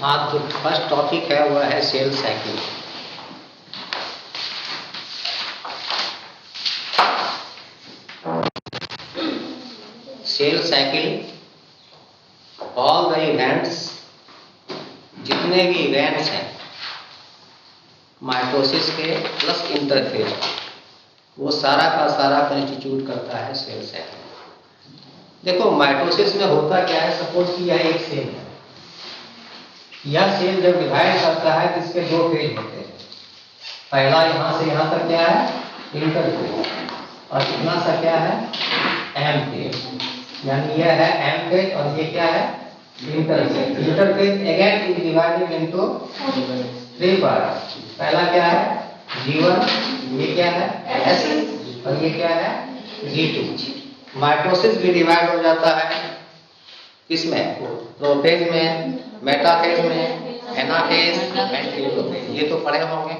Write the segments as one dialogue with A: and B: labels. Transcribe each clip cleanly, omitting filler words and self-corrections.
A: आज जो first topic है वह है cell cycle. Cell cycle, all the events, जितने भी इवेंट्स हैं माइटोसिस के प्लस इंटरफेज, वो सारा का सारा कंस्टिट्यूट करता है सेल साइकिल। देखो माइटोसिस में होता क्या है, सपोज कि यह एक सेल है। यह सेल जब डिवाइड करता है तो इसके दो फेज होते हैं। पहला यहां से यहां तक क्या है, इंटरफेज, और इतना सा क्या है, एम फेज। यानी यह है एम फेज और ये क्या है, interphase. Interphase again is divided into three part. पहला क्या है, G1, ये क्या है, S, और ये क्या है, G2। माइटोसिस भी डिवाइड हो जाता है किसमें, प्रोफेज में, मेटाफेज में, एनाफेज एंड टेलोफेज। ये तो पढ़े होंगे।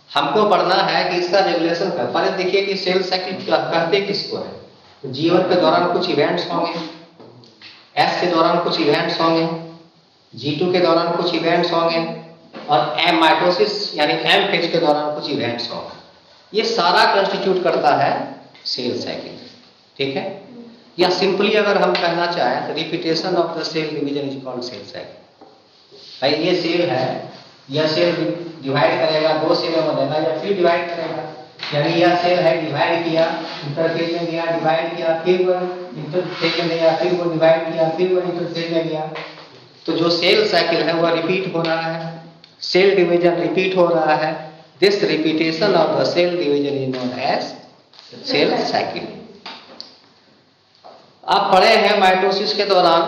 A: हमको पढ़ना है कि इसका रेगुलेशन कर। पहले देखिए कि सेल साइकिल कहते किसको है। तो G1 के दौरान कुछ इवेंट्स होंगे, S के दौरान कुछ इवेंट्स होंगे, G2 के दौरान कुछ इवेंट्स होंगे, और एम माइटोसिस यानी एम फेज के दौरान कुछ इवेंट्स होंगे। ये सारा कंस्टिट्यूट करता है सेल साइकिल। ठीक है, या सिंपली अगर हम कहना चाहें तो repetition of the cell division is called cell cycle. भाई ये सेल है, यह सेल डिवाइड करेगा, दो सेल में बनेगा या फिर डिवाइड करेगा। यानी यह सेल है, डिवाइड किया, इंटरफेज में गया, डिवाइड किया, फिर वो इंटरफेज में गया, फिर वो डिवाइड किया, फिर वो इंटरफेज में गया। तो जो सेल साइकिल है वह रिपीट हो रहा है, सेल डिवीजन रिपीट हो रहा है। This repetition of the cell division is known as cell cycle. आप पढ़े हैं माइटोसिस के दौरान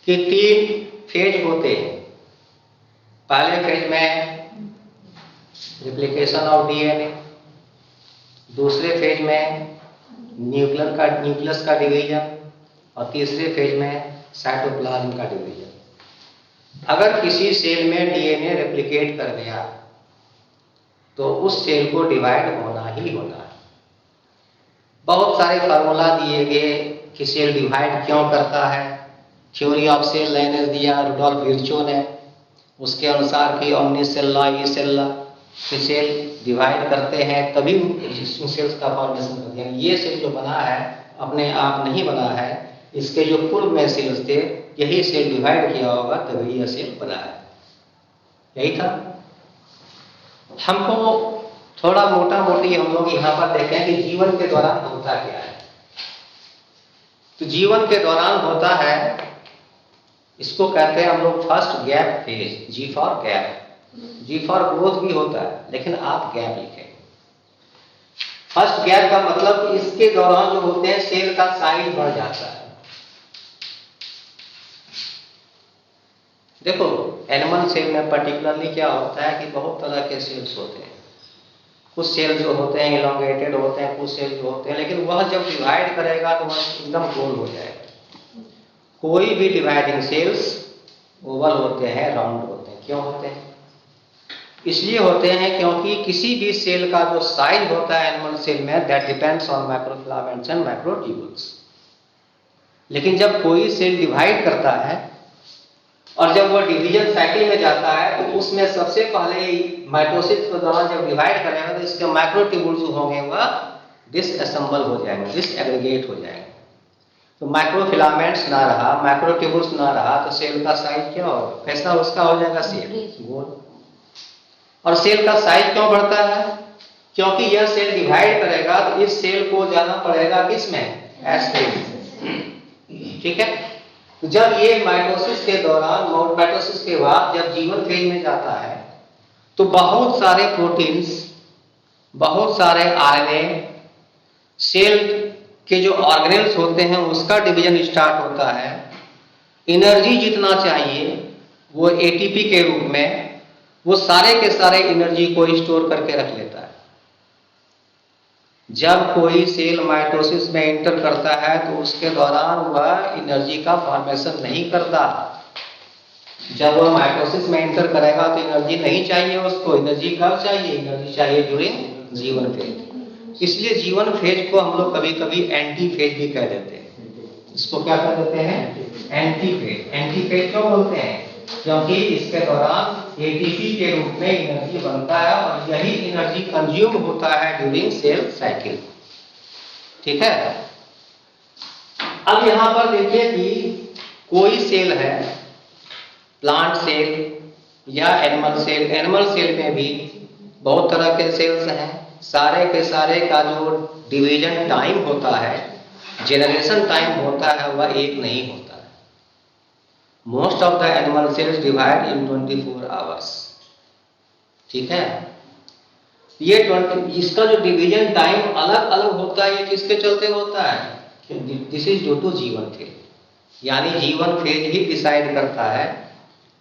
A: कि तीन फेज होते हैं। पहले फेज में रिप्लिकेशन ऑफ डीएनए, दूसरे फेज में न्यूक्लियस का डिवीजन, और तीसरे फेज में साइटोप्लाज्म का डिवीजन। अगर किसी सेल में डीएनए रेप्लिकेट कर गया तो उस सेल को डिवाइड होना ही होना है। बहुत सारे फार्मूला दिए गए कि सेल डिवाइड क्यों करता है। थ्योरी ऑफ सेल लाइनेज दिया रुडोल्फ विर्चो ने, उसके अनुसार कि ओमनीसेल्ला यूनिसेल्ला कि सेल डिवाइड करते हैं तभी सेल्स का फॉर्मेशन करते हैं। ये सेल जो बना है अपने आप नहीं बना है, इसके जो पूर्व में सेल्स थे यही सेल डिवाइड किया होगा तभी यह सेल बना है। यही था। हमको थोड़ा मोटा मोटी हम लोग यहाँ पर देखें कि जीवन के दौरान होता क्या है। तो जीवन के दौरान होता है, इसको कहते हैं हम लोग first gap phase, G for gap. G for growth भी होता है लेकिन आप गैप लिखें। फर्स्ट गैप का मतलब कि इसके दौरान जो होते हैं सेल का साइज बढ़ जाता है। देखो एनिमल सेल में पर्टिकुलरली क्या होता है कि बहुत तरह के सेल्स होते हैं। कुछ सेल जो होते हैं इलोंगेटेड होते हैं, कुछ सेल जो होते हैं, लेकिन वह जब डिवाइड करेगा तो वह एकदम गोल हो जाएगा। कोई भी डिवाइडिंग सेल्स ओवल होते हैं, राउंड होते हैं। क्यों होते हैं? इसलिए होते हैं क्योंकि किसी भी सेल का जो साइज होता है एनिमल सेल में that depends on microfilaments and microtubules. लेकिन जब कोई सेल डिवाइड करता है और जब वो डिवीजन साइकिल में जाता है तो उसमें सबसे पहले माइटोसिस के दौरान जब डिवाइड करेगा तो इसके माइक्रोट्यूब्यूल्स जो होंगे वह डिसअसेंबल हो जाएंगे, डिसएग्रीगेट हो जाएंगे। तो माइक्रोफिलामेंट्स ना रहा, माइक्रोट्यूब्यूल्स ना रहा तो सेल का साइज क्या होगा, कैसा उसका हो जाएगा, सेल गोल। और सेल का साइज क्यों बढ़ता है? क्योंकि यह सेल डिवाइड करेगा तो इस सेल को जाना पड़ेगा किसमें, एस फेज। ठीक है। तो जब ये माइटोसिस के दौरान, माइटोसिस के बाद जब जीवन फेज में जाता है तो बहुत सारे प्रोटीन्स, बहुत सारे आरएनए, सेल के जो ऑर्गेनेल्स होते हैं उसका डिवीजन स्टार्ट होता है। एनर्जी जितना चाहिए वो एटीपी के रूप में वो सारे के सारे एनर्जी को स्टोर करके रख लेता है। जब कोई सेल माइटोसिस में एंटर करता है तो उसके दौरान वह एनर्जी का फॉर्मेशन नहीं करता। जब वह माइटोसिस में एंटर करेगा तो एनर्जी नहीं चाहिए उसको। एनर्जी कब चाहिए? एनर्जी चाहिए ड्यूरिंग जीवन फेज। इसलिए जीवन फेज को हम लोग कभी कभी एंटी फेज भी कह देते हैं। इसको क्या कह देते हैं? Anti phase. एंटी फेज क्यों बोलते हैं? क्योंकि इसके दौरान एटीपी के रूप में एनर्जी बनता है और यही एनर्जी कंज्यूम होता है ड्यूरिंग सेल साइकिल। ठीक है, अब यहां पर देखिए कि कोई सेल है, प्लांट सेल या एनिमल सेल। एनिमल सेल में भी बहुत तरह के सेल्स हैं। सारे के सारे का जो डिवीजन टाइम होता है, जनरेशन टाइम होता है, वह एक नहीं होता है। Most of the animal cells divide in 24 hours. ठीक है, ये इसका जो डिवीजन टाइम अलग अलग होता है, ये किसके चलते होता है? This is due to G one phase. यानी जीवन फेज ही डिसाइड करता है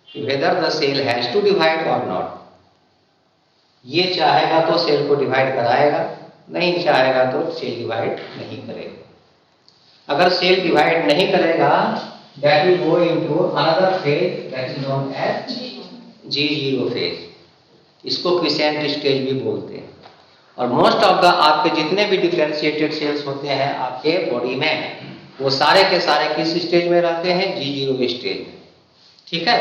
A: कि whether the cell has to divide और नॉट। ये चाहेगा तो सेल को डिवाइड कराएगा, नहीं चाहेगा तो सेल डिवाइड नहीं करेगा। अगर सेल डिवाइड नहीं करेगा, that will go into another phase that is known as G0 phase. इसको क्विसेंट स्टेज भी बोलते हैं। और मोस्ट ऑफ द आपके जितने भी डिफरेंशिएटेड सेल्स होते हैं आपके बॉडी में, वो सारे के सारे किस स्टेज में रहते हैं? G0 स्टेज में। ठीक है,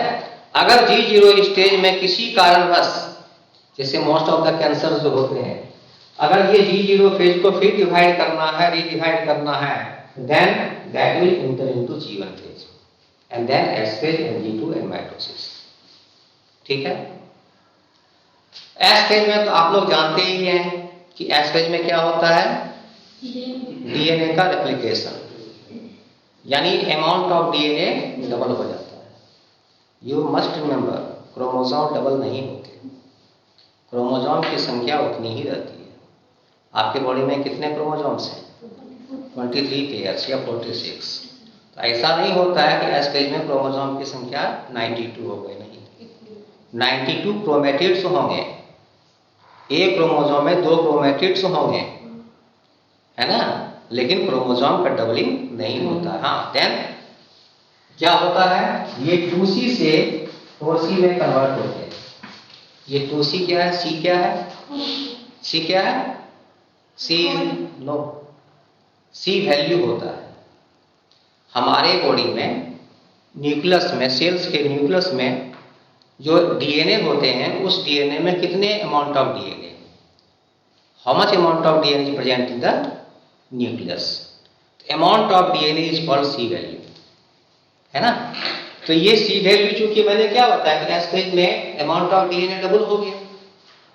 A: अगर G0 स्टेज में किसी कारणवश, जैसे मोस्ट ऑफ द कैंसर जो होते हैं, अगर ये G0 फेज को फिर डिवाइड करना है, रीडिवाइड करना है, then that will enter into G1 phase and then S phase and G2 and mitosis. ठीक है, एस फेज में तो आप लोग जानते ही हैं कि एस फेज में क्या होता है? डीएनए का रेप्लिकेशन, यानी अमाउंट ऑफ डीएनए डबल हो जाता है। You must remember, chromosome double नहीं होते, क्रोमोसोम की संख्या उतनी ही रहती है। आपके बॉडी में कितने क्रोमोसोम्स हैं? 23 पेयर्स या 46। तो ऐसा नहीं होता है कि एस फेज में क्रोमोसोम की संख्या 92 हो गई, नहीं। 92 क्रोमेटिड्स होंगे, एक क्रोमोसोम में 2 क्रोमेटिड्स होंगे, है ना, लेकिन क्रोमोसोम का डबलिंग नहीं होता। हाँ, देन क्या होता है? ये 2C से 4C में कन्वर्ट होते हैं। ये 2C क्या है? C क्या है? C क्या है? C नो, C वैल्यू होता है। हमारे बॉडी में न्यूक्लियस में, सेल्स के न्यूक्लियस में जो डीएनए होते हैं, उस डीएनए में कितने amount of DNA, how much amount of DNA is present in the nucleus, amount of DNA is called C value, है ना। तो ये सी वैल्यू, चूंकि मैंने क्या बताया कि एस फेज में अमाउंट ऑफ डीएनए डबल हो गया,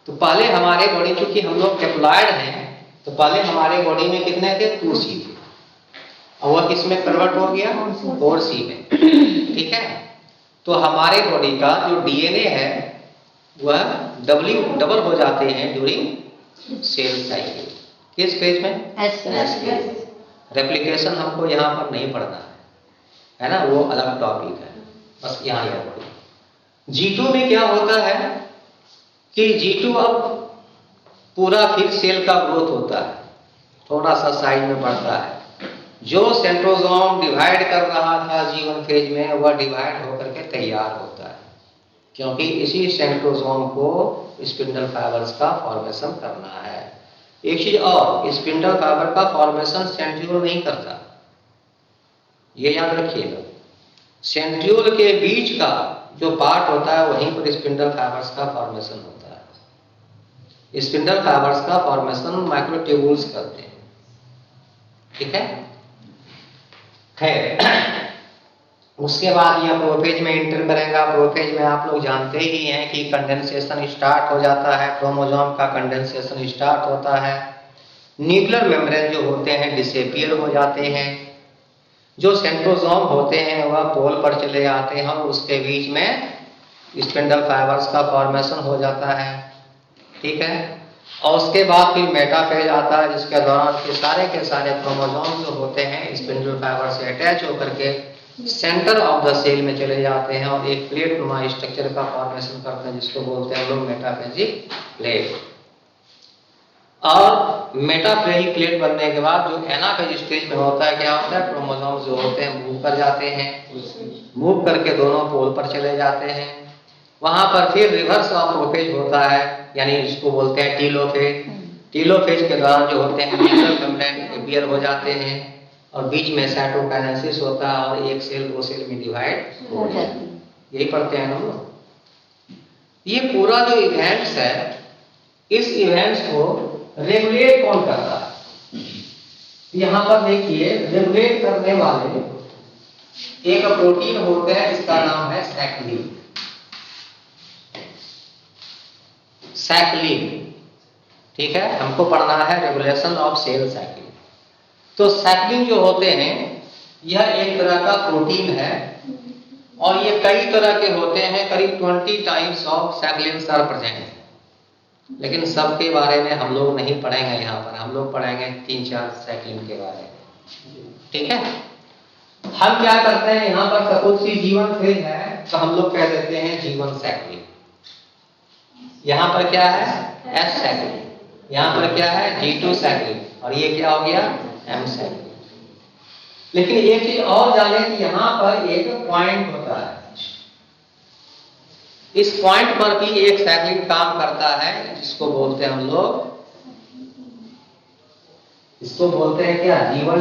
A: तो पहले हमारे बॉडी, चूंकि हम लोग डिप्लॉयड हैं, तो पहले हमारे बॉडी में कितने थे? 2C थे, और वह किसमें कन्वर्ट हो गया? 4C में। ठीक है, तो हमारे बॉडी का जो डीएनए है वह डबल हो जाते हैं ड्यूरिंग सेल साइकिल। किस फेज में? S phase. रेप्लिकेशन हमको यहाँ पर नहीं पढ़ना है ना, वो अलग टॉपिक है, बस यहाँ याद पढ़ो। G2 में क्या होता है कि G2 अब पूरा फिर सेल का ग्रोथ होता है, थोड़ा सा साइज में बढ़ता है। जो सेंट्रोसोम डिवाइड कर रहा था G1 फेज में, वह डिवाइड होकर के तैयार होता है, क्योंकि इसी सेंट्रोसोम को स्पिंडल फाइबर्स का फॉर्मेशन करना है। एक चीज और, स्पिंडल फाइबर का फॉर्मेशन सेंट्रियोल नहीं करता, ये याद रखिएगा। सेंट्रियोल के बीच का जो पार्ट होता है, वहीं पर स्पिंडल फाइबर्स का फॉर्मेशन होता है। स्पिंडल फाइबर्स का फॉर्मेशन माइक्रोट्यूब्यूल्स करते हैं। ठीक है, खैर, उसके बाद यह प्रोफेज में इंटर करेगा। प्रोफेज में आप लोग जानते ही हैं कि कंडेंसेशन स्टार्ट हो जाता है, क्रोमोसोम का कंडेंसेशन स्टार्ट होता है, न्यूक्लियर मेम्ब्रेन जो होते हैं डिसअपीयर हो जाते हैं, जो सेंट्रोसोम होते हैं वह पोल पर चले जाते हैं, और उसके बीच में स्पिंडल फाइबर्स का फॉर्मेशन हो जाता है। ठीक है, और उसके बाद फिर मेटाफेज आता है, जिसके दौरान के सारे क्रोमोसोम जो होते हैं स्पिंडल फाइबर से अटैच होकर के सेंटर ऑफ द सेल में चले जाते हैं और एक प्लेट नुमा स्ट्रक्चर का फॉर्मेशन करते हैं, जिसको बोलते हैं हम लोग मेटाफेजिक प्लेट। और मेटाफेजिक प्लेट बनने के बाद जो एनाफेज स्टेज में होता है, क्या होता है? क्रोमोसोम जो होते हैं मूव कर जाते हैं, मूव करके दोनों पोल पर चले जाते हैं। वहां पर फिर रिवर्स ऑफ प्रोफेज होता है, यानी इसको बोलते हैं टीलोफेज। टीलोफेज के दौरान जो होते हैं न्यूक्लियर मेम्ब्रेन अपीयर हो जाते हैं, और बीच में साइटोकाइनेसिस होता है और एक सेल दो सेल में डिवाइड हो जाती है। यही पढ़ते हैं हम लोग। ये पूरा जो इवेंट्स है, इस इवेंट्स को रेगुलेट कौन करता है? यहां पर देखिए, रेगुलेट करने वाले एक प्रोटीन होता है, इसका नाम है सैक्लिन। सैक्लिन, ठीक है, हमको पढ़ना है रेगुलेशन ऑफ सेल साइकिल। तो सैक्लिन जो होते हैं, यह एक तरह का प्रोटीन है और ये कई तरह के होते हैं, करीब 20 टाइप्स ऑफ सैक्लिन्स आर प्रेजेंट। लेकिन सबके बारे में हम लोग नहीं पढ़ेंगे यहाँ पर, हम लोग पढ़ेंगे 3-4 सैक्लिन के बारे में, ठीक है। हम क्या करते हैं, यहाँ पर सपोज सी जीवन फेज है तो हम लोग कह देते हैं जीवन सैक्लिन। यहाँ पर क्या है, एस सैक्लिन, यहाँ पर क्या है, G2 सैक्लिन, और ये क्या हो गया, M सैक्लिन। लेकिन एक चीज और जाने कि यहाँ पर एक पॉइंट होता है, इस पॉइंट पर भी एक सैक्लिन काम करता है, जिसको बोलते हैं हम लोग, इसको बोलते हैं क्या, G1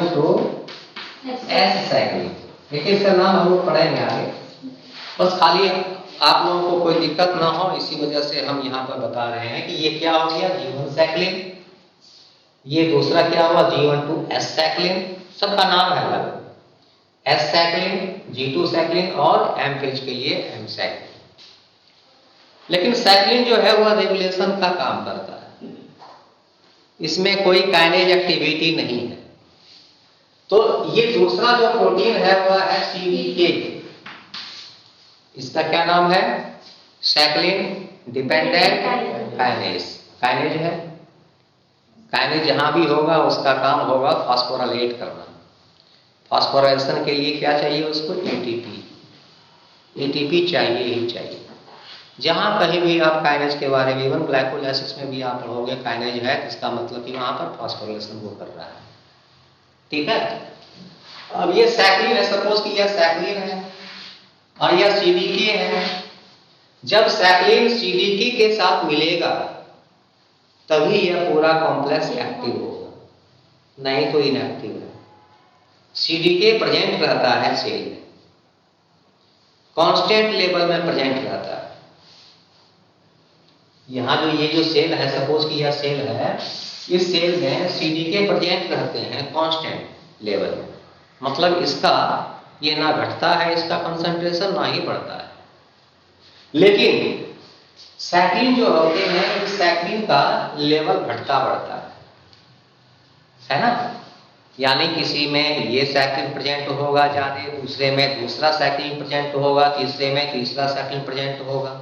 A: S सैक्लिन। देखिए इसका नाम हम लोग पढ़ेंगे आगे, बस खाली आप लोगों को कोई दिक्कत ना हो इसी वजह से हम यहाँ पर बता रहे हैं कि ये क्या हो गया, G1 सैक्लिन, ये दूसरा क्या हुआ, G1 S सैक्लिन, सबका नाम है अलग, S सैक्लिन, G2 सैक्लिन और M फेज के लिए M सैक्लिन। लेकिन सैक्लिन जो है वह रेगुलेशन का काम करता है, इसमें कोई काइनेज एक्टिविटी नहीं है। तो ये दूसरा जो प्रोटीन है वह है CDK, इसका क्या नाम है, सैक्लिन डिपेंडेंट काइनेज। काइनेज है, काइनेज जहां भी होगा उसका काम होगा फास्फोराइलेट करना। फास्फोराइलेशन के लिए क्या चाहिए उसको, एटीपी चाहिए ही चाहिए। जहां कहीं भी आप काइनेज के बारे में, इवन ग्लाइकोलाइसिस में भी आप पढ़ोगे काइनेज है, इसका मतलब कि वहां पर फास्फोराइलेशन वो कर रहा है, ठीक है। अब ये सैक्लिन है, सपोज कि यह सैक्लिन है और यह CDK है। जब सैक्लिन CDK के साथ मिलेगा तभी यह पूरा कॉम्प्लेक्स एक्टिव होगा, नहीं तो इनएक्टिव है। CDK प्रेजेंट रहता है सेल में, कांस्टेंट लेवल में प्रेजेंट रहता है। यहाँ जो ये जो सेल है, सपोज कि यह सेल है, इस सेल में CDK प्रेजेंट रहते हैं कांस्टेंट लेवल में, मतलब इसका ये ना घटता है इसका कंसंट्रेशन, ना ही बढ़ता है। लेकिन सैक्लिन जो होते हैं, इस सैक्लिन का लेवल घटता बढ़ता है ना। यानी किसी में ये सैक्लिन प्रेजेंट होगा ज्यादा, दूसरे में दूसरा सैक्लिन प्रेजेंट होगा, तीसरे में तीसरा सैक्लिन प्रेजेंट होगा,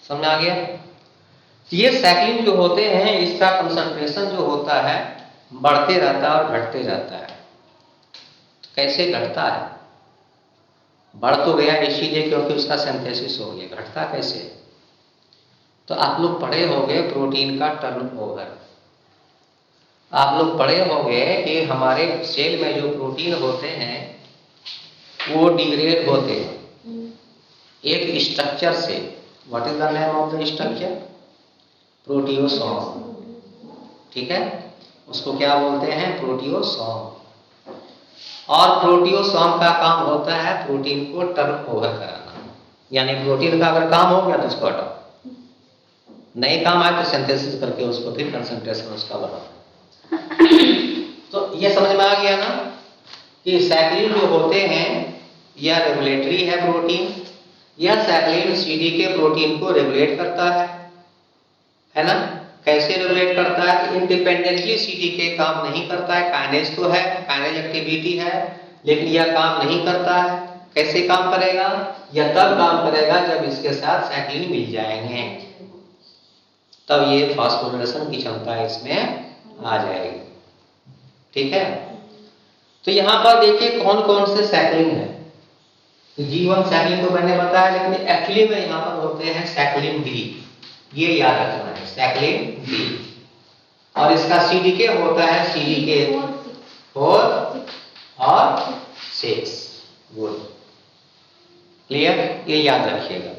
A: समझ आ गया। ये सैक्लिन जो होते हैं, इसका कंसंट्रेशन जो होता है बढ़ते रहता है और घटते रहता है। कैसे घटता है, बढ़ तो गया इसीलिए क्योंकि उसका सिंथेसिस हो गया, घटता कैसे। तो आप लोग पढ़े होंगे प्रोटीन का टर्नओवर, आप लोग पढ़े होंगे कि हमारे सेल में जो प्रोटीन होते हैं वो डिग्रेड होते हैं एक स्ट्रक्चर से। What is the name of the structure, proteasome, ठीक है, उसको क्या बोलते हैं, प्रोटियोसोम। और प्रोटियोसोम का काम होता है प्रोटीन को टर्नओवर कराना, यानी प्रोटीन का अगर काम हो गया तो उसको हटाओ, नहीं काम आए तो सिंथेसिस करके उसको फिर कंसंट्रेशन उसका बढ़ाओ। तो ये समझ में आ गया ना कि सैक्लिन जो होते हैं यह रेगुलेटरी है प्रोटीन। यह सैक्लिन CDK प्रोटीन को रेगुलेट करता है ना। कैसे रेगुलेट करता है, इंडिपेंडेंटली CDK काम नहीं करता है, काइनेज तो है, काइनेज एक्टिविटी है, लेकिन यह काम नहीं करता है। कैसे काम करेगा, यह तब काम करेगा जब इसके साथ सैक्लिन मिल जाएंगे, तब ये फास्फोराइलेशन की क्षमता इसमें आ जाएगी, ठीक है। तो यहां पर देखिए कौन कौन से सैक्लिन है। तो G1 सैक्लिन तो मैंने बताया, लेकिन एक्चुअली में यहां पर होते हैं सैक्लिन D, ये याद रखना है, सैक्लिन D। और इसका CDK होता है CDK 4 और 6, गुड, क्लियर, ये याद रखिएगा।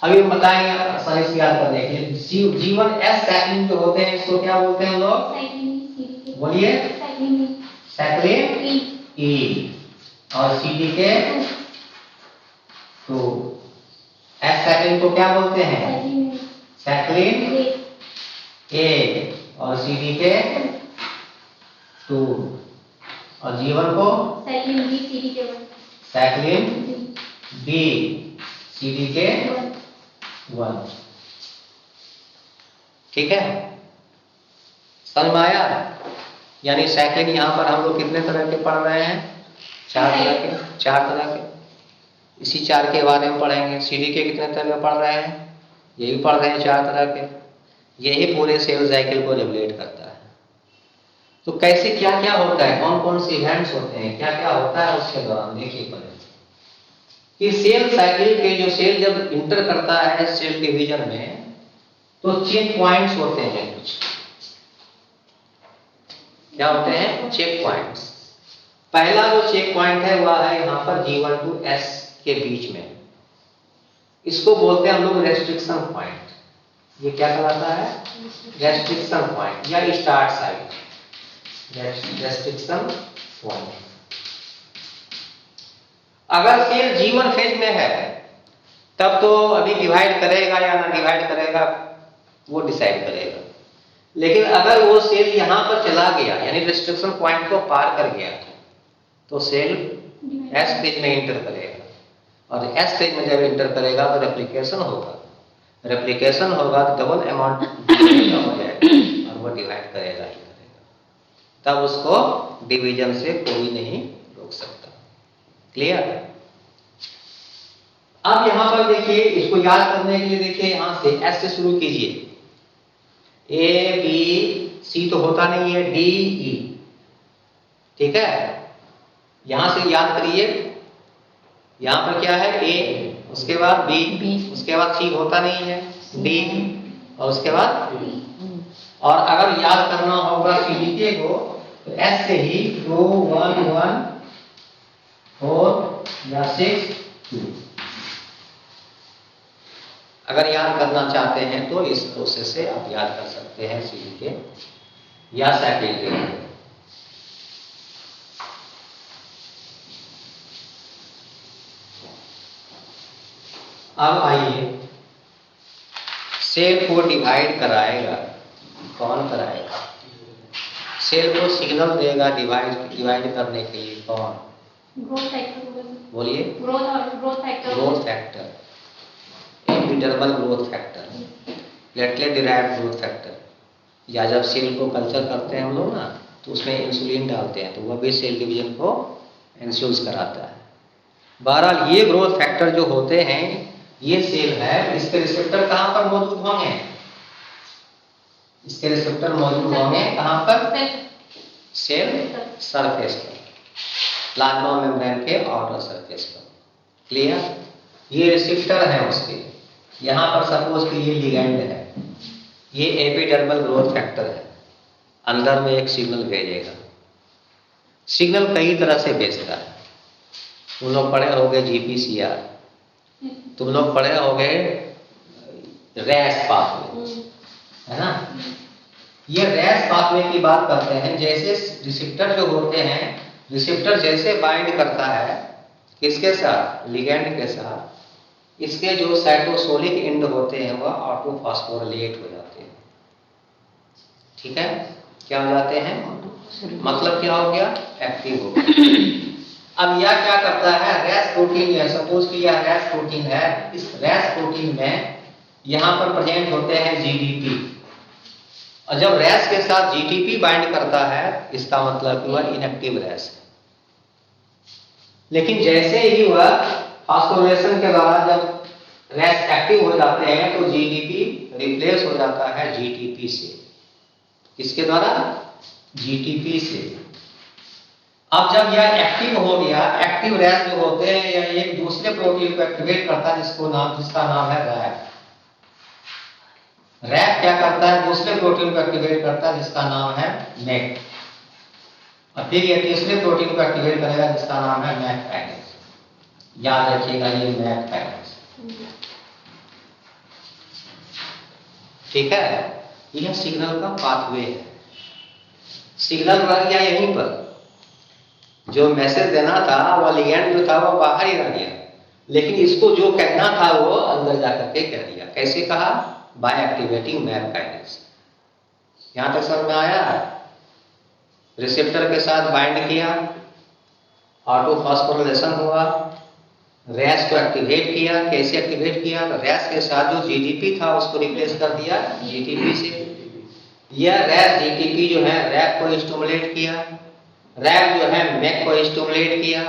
A: अभी हम बताएंगे आसानी से याद करने के लिए। G1 S सैक्लिन जो होते हैं इसको क्या बोलते हैं हम लोग, बोलिए। साइक्लिन ई और CDK 2। एस साइक्लिन को क्या बोलते हैं? साइक्लिन ए और CDK 2 और जीवन को साइक्लिन बी CDK 1। ठीक है, समझ में आया? यानी साइक्लिन यहाँ पर हम लोग कितने तरह के पढ़ रहे हैं? 4 तरह के। 4 तरह के, इसी 4 के बारे में पढ़ेंगे। CDK कितने तरह के पढ़ रहे हैं? ये भी पढ़ रहे हैं 4 तरह के। यही पूरे सेल साइकिल को रेगुलेट करता है। तो कैसे क्या क्या होता है, कौन कौन से इवेंट्स होते हैं, क्या क्या होता है उसके दौरान देखिए पहले कि सेल साइकिल के जो सेल जब इंटर करता है सेल डिवीजन में तो चेक पॉइंट्स होते हैं कुछ। क्या होते हैं? Checkpoints. पहला जो चेक पॉइंट है वह है यहाँ पर G1 to S के बीच में। इसको बोलते हैं हम लोग रेस्ट्रिक्शन पॉइंट। ये क्या कहलाता है? रेस्ट्रिक्शन पॉइंट या स्टार्ट साइट। Restriction point. अगर सेल G1 फेज में है तब तो अभी डिवाइड करेगा या ना डिवाइड करेगा वो डिसाइड करेगा। लेकिन अगर वो सेल यहां पर चला गया यानी रेस्ट्रिक्शन पॉइंट को पार कर गया तो सेल S फेज में इंटर करेगा और S फेज में जब इंटर करेगा तो रेप्लिकेशन होगा। रेप्लिकेशन होगा तो डबल अमाउंट हो जाएगा और वो डिवाइड करेगा ही करेगा। तब उसको डिवीजन से कोई नहीं रोक सकता। क्लियर? अब यहां पर देखिए, इसको याद करने के लिए देखिए यहां से S से शुरू कीजिए। A B C तो होता नहीं है, D E। ठीक है, यहां से याद करिए। यहां पर क्या है? A, उसके बाद B, उसके बाद C होता नहीं है, D और उसके बाद E। और अगर याद करना होगा CDK को तो S से ही 2 1 1 4 या 6 2। अगर याद करना चाहते हैं तो इस प्रोसेस से आप याद कर सकते हैं CDK या साइकिल के। अब आइए, सेल को डिवाइड कराएगा कौन? कराएगा सेल को सिग्नल देगा डिवाइड करने के लिए कौन?
B: Growth factor.
A: बोलिए।
B: Growth
A: factor, epidermal growth factor, platelet derived growth factor. या जब सेल को कल्चर करते हैं हम लोग ना तो उसमें इंसुलिन डालते हैं तो वह भी सेल डिवीजन को इंश्योर कराता है। बहरहाल ये ग्रोथ फैक्टर जो होते हैं ये सेल है, इसके रिसेप्टर कहां पर मौजूद होंगे? इसके रिसेप्टर मौजूद होंगे कहां पर? सेल सरफेस पर, प्लाज्मा मेम्ब्रेन के आउटर सरफेस पर। क्लियर? ये रिसेप्टर है उसके। यहां पर सपोज कि ये लिगैंड है, ये एपिडर्मल ग्रोथ फैक्टर है, अंदर में एक सिग्नल भेजेगा। सिग्नल कई तरह से भेजता है। तुम लोग पढ़े होंगे GPCR, तुम लोग पढ़े होंगे रैस पाथवे, है ना? ये रैस पाथवे की बात करते हैं। जैसे रिसेप्टर जो होते हैं, रिसेप्टर जैसे बाइंड करता है किसके साथ? लिगैंड के साथ। इसके जो साइटोसोलिक एंड होते हैं वह ऑटोफॉस्फोरिलेट हो जाते हैं। ठीक है, क्या हो जाते हैं? मतलब क्या हो गया? एक्टिव हो गया। अब यह क्या करता है? रैस प्रोटीन है, सपोज कि यह रैस प्रोटीन है। इस रैस प्रोटीन में यहां पर प्रेजेंट होते हैं GDP और जब रैस के साथ GTP बाइंड करता है इसका मतलब कि वह इनएक्टिव रैस है। लेकिन जैसे ही वह फास्फोरिलेशन के द्वारा जब रैस एक्टिव हो जाते हैं तो GDP रिप्लेस हो जाता है GTP से। किसके द्वारा? GTP से। अब जब यह एक्टिव हो गया, एक्टिव रैस जो होते हैं यह एक दूसरे प्रोटीन को एक्टिवेट करता है जिसका नाम है रैप। रैप क्या करता है? दूसरे प्रोटीन को एक्टिवेट करता है जिसका नाम है MEK। और फिर यह तीसरे प्रोटीन को एक्टिवेट करेगा जिसका नाम है MAC पैकेज। याद रखिएगा ये MAC पैकेज। ठीक है, यह सिग्नल का पाथवे है। सिग्नल रह गया यहीं पर, जो मैसेज देना था वो लिगैंड जो था वो बाहर ही रह गया, लेकिन इसको जो कहना था वो अंदर जाकर के कह दिया। कैसे कहा? By activating MAP kinase. यहां तक समझ में आया? रिसेप्टर के साथ बाइंड किया, ऑटो फॉस्फोरिलेशन हुआ, रैस को एक्टिवेट किया। कैसे एक्टिवेट किया? रैस के साथ जो जीडीपी था उसको रिप्लेस कर दिया जीटीपी से। यह रैस जीटीपी जो है रैक को स्टिमुलेट किया, रैक जो है मैक को स्टिमुलेट किया,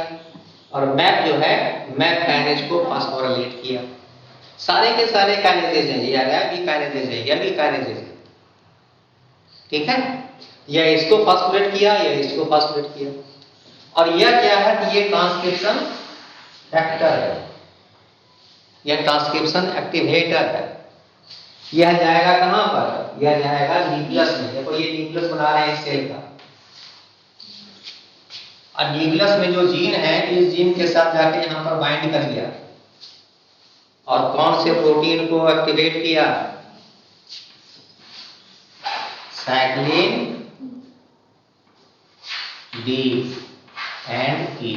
A: और मैक जो है मैक काइनेज को फॉस्फोरिलेट किया। सारे के सारे काइनेजेज हैं, यह रैक भी काइनेजेज है, यह भी काइनेजेज है। ठीक है, यह इसको फॉस्फोरिलेट किया, यह इसको फॉस्फोरिलेट किया। और यह क्या है कि यह ट्रांसक्रिप्शन फैक्टर है, यह ट्रांसक्रिप्शन एक्टिवेटर है। यह जाएगा कहां पर? यह जाएगा न्यूक्लियस में। देखो ये न्यूक्लियस बना रहे हैं सेल का, और न्यूक्लियस में जो जीन है इस जीन के साथ जाके यहां पर बाइंड कर लिया, और कौन से प्रोटीन को एक्टिवेट किया? साइक्लिन डी एंड ई।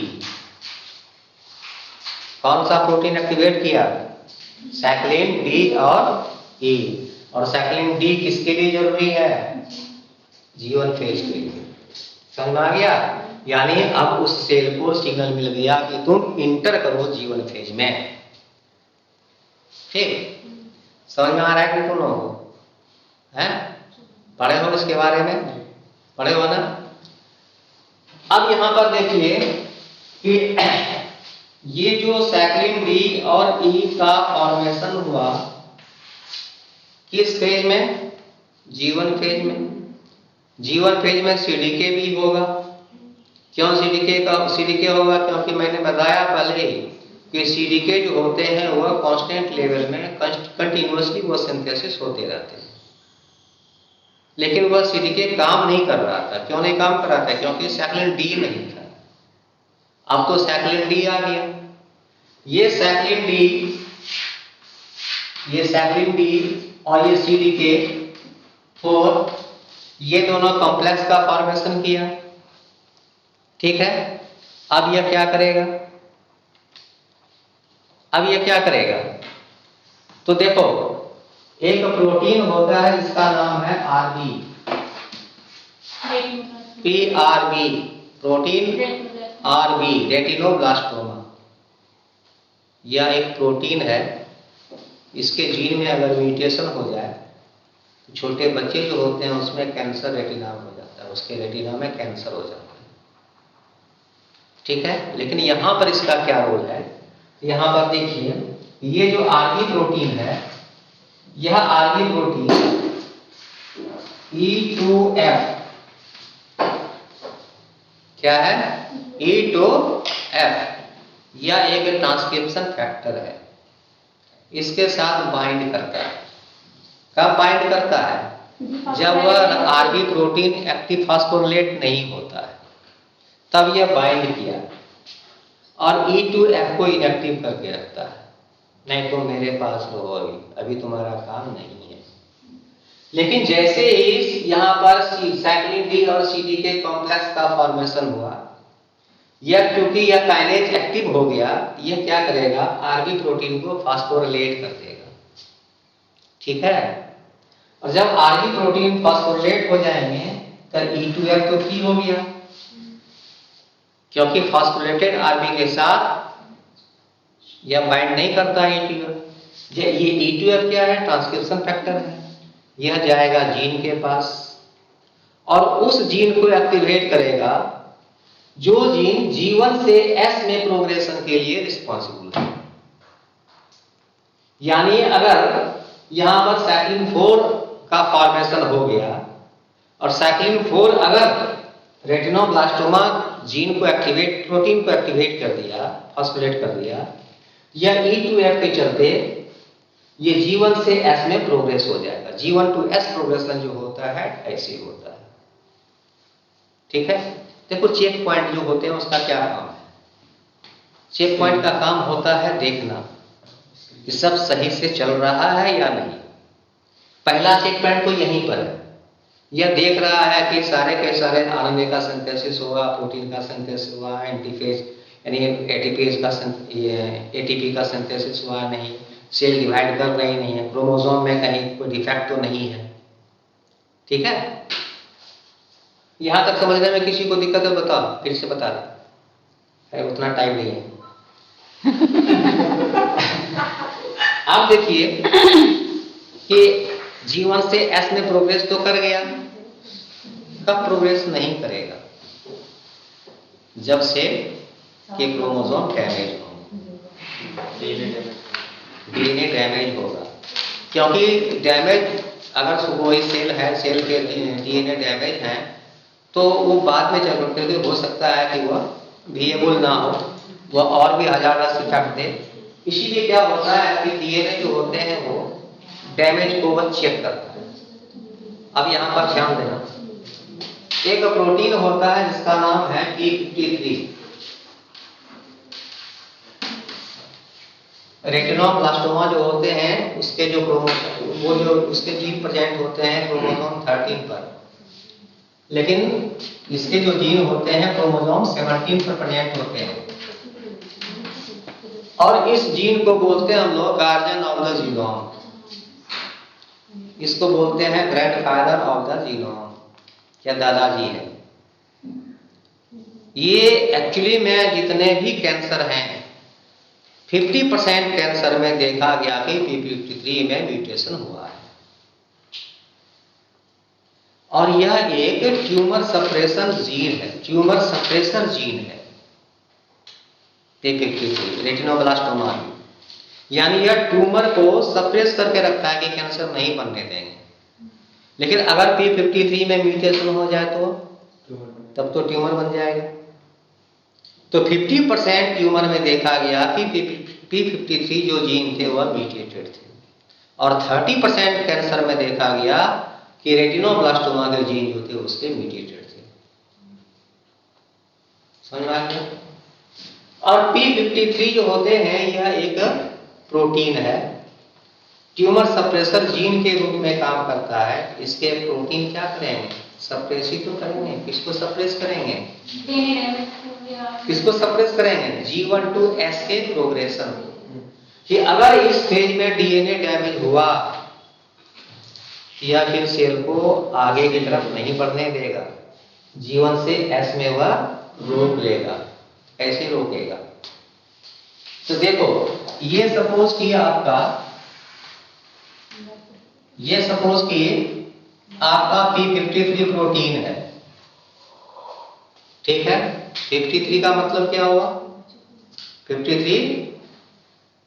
A: कौन सा प्रोटीन एक्टिवेट किया? साइक्लिन डी और ई। और साइक्लिन डी किसके लिए जरूरी है? जीवन फेज के लिए। समझ में आ गया? यानी अब उस सेल को सिग्नल मिल गया कि तुम इंटर करो जीवन फेज में। ठीक, समझ में आ रहा है कि तुम लोगों को? हैं? पढ़े हो इसके बारे में? पढ़े हो ना? अब यहां पर देखिए कि ये जो साइक्लिन डी और ई का फॉर्मेशन हुआ किस फेज में? जीवन फेज में। जीवन फेज में सीडीके भी होगा। क्यों सीडीके होगा? क्योंकि मैंने बताया पहले कि सीडीके जो होते हैं वह कांस्टेंट लेवल में कंटिन्यूअसली वो सिंथेसिस होते रहते हैं, लेकिन वह सीडीके काम नहीं कर रहा था। क्यों नहीं काम कर रहा था? क्योंकि साइक्लिन डी नहीं था। अब तो साइक्लिन डी आ गया। ये साइक्लिन डी और ये सीडीके 4, ये दोनों कॉम्प्लेक्स का फॉर्मेशन किया। ठीक है, अब यह क्या करेगा? तो देखो, एक प्रोटीन होता है जिसका नाम है RB, PRB, protein RB, retinoblastoma. यह एक प्रोटीन है, इसके जीन में अगर म्यूटेशन हो जाए तो छोटे बच्चे जो होते हैं उसमें कैंसर रेटिना हो जाता है, उसके रेटिना में कैंसर हो जाता है। ठीक है, लेकिन यहां पर इसका क्या रोल है? यहां पर देखिए, ये जो आरबी प्रोटीन है, यह आरबी प्रोटीन E2F क्या है? E2F, यह एक ट्रांसक्रिप्शन फैक्टर है। इसके साथ बाइंड करता है। कब बाइंड करता है? जब वह आरबी प्रोटीन एक्टिव फॉस्फोरिलेट नहीं होता है, तब यह बाइंड किया और E2F को इनएक्टिव करके रखता है। नहीं तो मेरे पास रहो, अभी तुम्हारा काम नहीं है। लेकिन जैसे ही यहां पर साइक्लिन डी और सीडीके कॉम्प्लेक्स का फॉर्मेशन हुआ, यह क्योंकि यह काइनेज एक्टिव हो गया, यह क्या करेगा? आरबी प्रोटीन को फॉस्फोरिलेट कर देगा। ठीक है, और जब आरबी प्रोटीन फॉस्फोरिलेट हो जाएंगे तो E2F तो फ्री हो गया, क्योंकि फॉस्फोरिलेटेड आरबी के साथ यह बाइंड नहीं करता है E2F। ये E2F क्या है? ट्रांसक्रिप्शन फैक्टर है। यह जाएगा जीन के पास और उस जीन को एक्टिवेट करेगा जो जीन G1 से S में प्रोग्रेशन के लिए रिस्पॉन्सिबल है। यानी अगर यहां पर साइक्लिन 4 का फॉर्मेशन हो गया और साइक्लिन 4 अगर रेटिनोब्लास्टोमा जीन को एक्टिवेट, प्रोटीन को एक्टिवेट कर दिया, फॉस्फोरिलेट कर दिया, यह E2F के चलते ये G1 से S में प्रोग्रेस हो जाएगा। G1 to S प्रोग्रेशन जो होता है ऐसे होता है। ठीक है, देखो चेक पॉइंट जो होते हैं उसका क्या काम है? चेक पॉइंट का काम होता है देखना कि सब सही से चल रहा है या नहीं। पहला चेक पॉइंट तो यहीं पर है, यह देख रहा है कि सारे के सारे आरएनए का सिंथेसिस हुआ, प्रोटीन का सिंथेसिस हुआ, एंटीफेज यानी एटीपीज का एटीपी का सिंथेसिस हुआ नहीं, सेल डिवाइड कर रही नहीं है, क्रोमोसोम में कहीं कोई डिफेक्ट तो नहीं है। ठीक है, यहां तक समझने में किसी को दिक्कत है बताओ, फिर से बता दे, उतना टाइम नहीं है। आप देखिए कि जीवन से एस में प्रोग्रेस तो कर गया, कब प्रोग्रेस नहीं करेगा? जब से कि क्रोमोसोम डैमेज हो, डीएनए डैमेज होगा। क्योंकि डैमेज अगर कोई सेल है, सेल के डीएनए डैमेज है, तो वो बाद में चल करके हो सकता है कि वह विएबल ना हो, वह और भी हजारस इफेक्ट दे। इसीलिए क्या होता है कि डीएनए जो होते हैं वो डैमेज को वह चेक करता है। अब यहां पर ध्यान देना, एक प्रोटीन होता है जिसका नाम है P53। रेटिनोब्लास्टोमा जो होते हैं उसके जो वो जो उसके जीन प्रेजेंट होते हैं क्रोमोसोम 13 पर, लेकिन इसके जो जीन होते हैं क्रोमोसोम 17 पर प्रेजेंट होते हैं। और इस जीन को बोलते हैं हम लोग गार्जियन ऑफ द जीनोम, इसको बोलते हैं ग्रैंडफादर ऑफ द जीनोम, या दादाजी है। ये एक्चुअली में जितने भी कैंसर हैं 50% कैंसर में देखा गया कि P53 में म्यूटेशन हुआ है। और यह एक ट्यूमर सप्रेशन जीन है, ट्यूमर सप्रेसर जीन है P53 रेटिनोब्लास्टोमा, यानी यह ट्यूमर को सप्रेस करके रखता है कि कैंसर नहीं बनने देंगे। लेकिन अगर P53 में म्यूटेशन हो जाए तो तब तो ट्यूमर बन जाएगा। तो 50% ट्यूमर में देखा गया कि P53 जो जीन थे वह म्यूटेटेड थे, और 30% कैंसर में देखा गया कि रेटिनोब्लास्टोमा के जीन जो थे उसके म्यूटेटेड थे। समझ में आ गया? और P53 जो होते हैं यह एक प्रोटीन है, ट्यूमर सप्रेसर जीन के रूप में काम करता है। इसके प्रोटीन क्या करेंगे? सप्रेस ही तो करेंगे। किसको सप्रेस करेंगे? किसको सप्रेस करेंगे? G1/2S के प्रोग्रेशन, कि अगर इस फेज में डीएनए डैमेज हुआ या फिर सेल को आगे की तरफ नहीं बढ़ने देगा, जीवन से एस में वह रोक लेगा। ऐसे रोकेगा। तो देखो ये सपोज किया आपका, ये सपोज कि आपका P53 प्रोटीन है, ठीक है। 53 का मतलब क्या हुआ? 53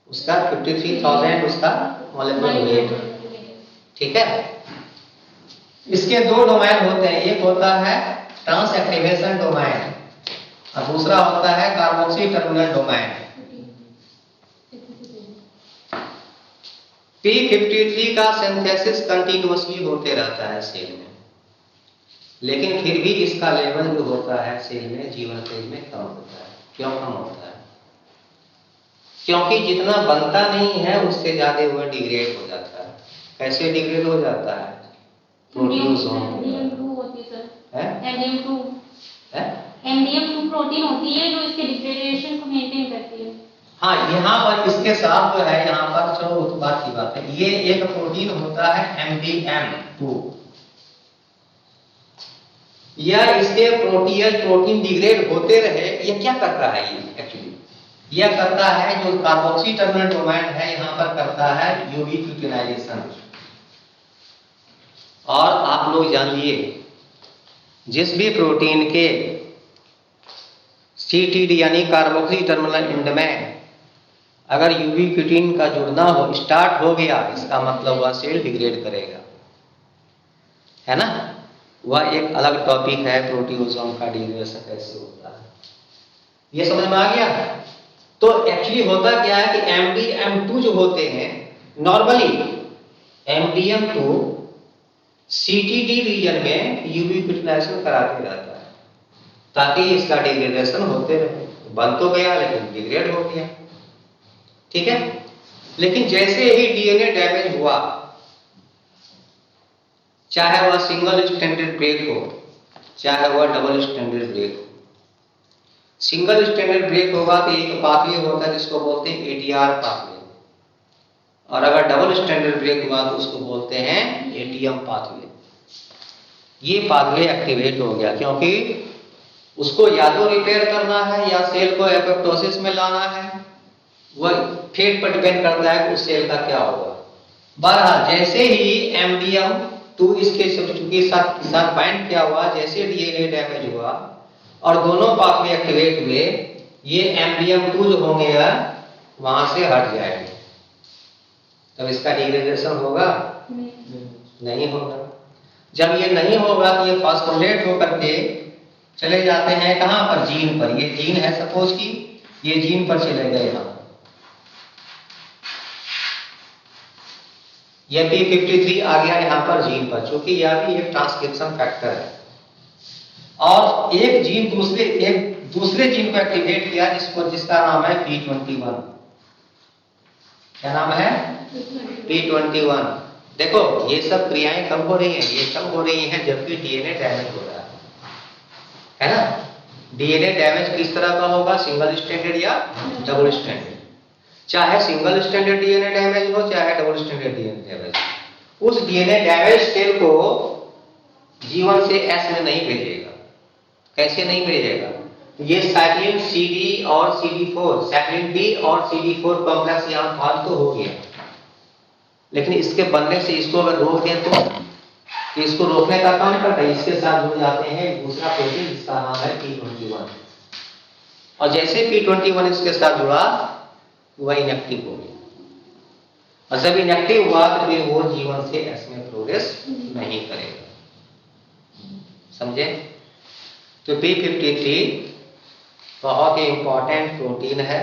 A: उसका 53,000 उसका मॉलिक्यूलर वेट, ठीक है। इसके दो डोमेन होते हैं, एक होता है ट्रांस एक्टिवेशन डोमेन और दूसरा होता है कार्बोक्सी टर्मिनल डोमेन। P53 का सिंथेसिस कंटिन्यूअसली होते रहता है सेल में, लेकिन फिर भी इसका लेवल जो होता है सेल में जीवन फेज में कम होता है। क्यों कम होता है? क्योंकि जितना बनता नहीं है उससे ज्यादा वह डिग्रेड हो जाता है। कैसे डिग्रेड हो जाता है? प्रोटियोसोम
B: MDM2 प्रोटीन होती है जो इसके डिग्रेडेशन को मेंटेन करती है।
A: हाँ, यहाँ पर इसके साथ जो है, यहाँ पर चलो उस बात की बात है, ये एक प्रोटीन होता है MDM2, यह इसके प्रोटीन डिग्रेड होते रहे। ये क्या करता है? ये एक्चुअली यह करता है जो कार्बोक्सी टर्मिनल डोमेन है, यहाँ पर करता है यूवी क्यूटिनाइजेशन। और आप लोग जान लिए जिस भी प्रोटीन के CTD यानी कार्बोक्सी टर्मिनल एंड में अगर यूवी क्यूटिन का जुड़ना हो स्टार्ट हो गया, इसका मतलब वह सेल डिग्रेड करेगा, है ना। वह एक अलग टॉपिक है, प्रोटियोसोम का डिग्रेडेशन कैसे होता है, ये समझ में आ गया। तो एक्चुअली होता क्या है कि MDM2 जो होते हैं नॉर्मली MDM2 CTD रीजन में यूवी क्यूटिनाइजेशन कराते रहता है ताकि इसका डिग्रेडेशन होते रहे। बन तो गया लेकिन डिग्रेड हो गया, ठीक है। लेकिन जैसे ही डीएनए डैमेज हुआ चाहे वह सिंगल स्टैंडर्ड ब्रेक हो, चाहे वह डबल स्टैंडर्ड ब्रेक हो। सिंगल स्टैंडर्ड ब्रेक होगा तो एक पाथवे होता है जिसको बोलते हैं एटीआर पाथवे, और अगर डबल स्टैंडर्ड ब्रेक हुआ तो उसको बोलते हैं एटीएम पाथवे। ये पाथवे एक्टिवेट हो गया क्योंकि उसको या तो रिपेयर करना है या सेल को एपोप्टोसिस में लाना है, वह फेट पर डिपेंड करता है कि उस सेल का क्या होगा। बहरहाल जैसे ही MDM2 इसके साथ बाइंड किया हुआ, जैसे डीएनए डैमेज हुआ और दोनों पाथवे एक्टिवेट हुए, ये MDM2 जो होंगे वहां से हट जाएंगे, तब इसका डिग्रेडेशन होगा? नहीं होगा। जब ये नहीं होगा तो ये फास्फोलेट होकर के चले जाते हैं कहां पर? जीन पर। ये जीन है, सपोज कि ये जीन पर चले गए यहां, ये P53 आ गया यहां पर जीन पर, चूंकि यह भी एक ट्रांसक्रिप्शन फैक्टर है। और एक दूसरे जीन को एक्टिवेट किया जिसका नाम है P21। क्या नाम है? P21। देखो ये सब क्रियाएं कब हो रही हैं? ये तब हो रही हैं जबकि डीएनए डैमेज हो रहा है ना? डीएनए डैमेज किस तरह का होगा? सिंगल स्टैंडर्ड या डबल स्टैंडर्ड। चाहे सिंगल स्टैंडर्ड डीएनए डैमेज हो, चाहे डबल स्टैंडर्ड डीएनए डैमेज हो, उस डीएनए डैमेज सेल को G1 से S में नहीं भेजेगा। कैसे नहीं भेजेगा? ये साइक्लिन CD और CD4, साइक्लिन B और CD4 कॉम्प्लेक्स यहाँ फाल्तू हो गया, लेकिन इसके बनने से इसको अगर रोक दें तो इसको रोकने का काम करता है, इसके साथ जुड़ जाते हैं दूसरा प्रोटीन जिसका नाम है P21, और जैसे P21 इसके साथ जुड़ा वह इनएक्टिव हो गया, और जब इनएक्टिव हुआ तो फिर वो G1 से S में प्रोग्रेस नहीं करेगा। समझे? तो P53 बहुत ही इंपॉर्टेंट प्रोटीन है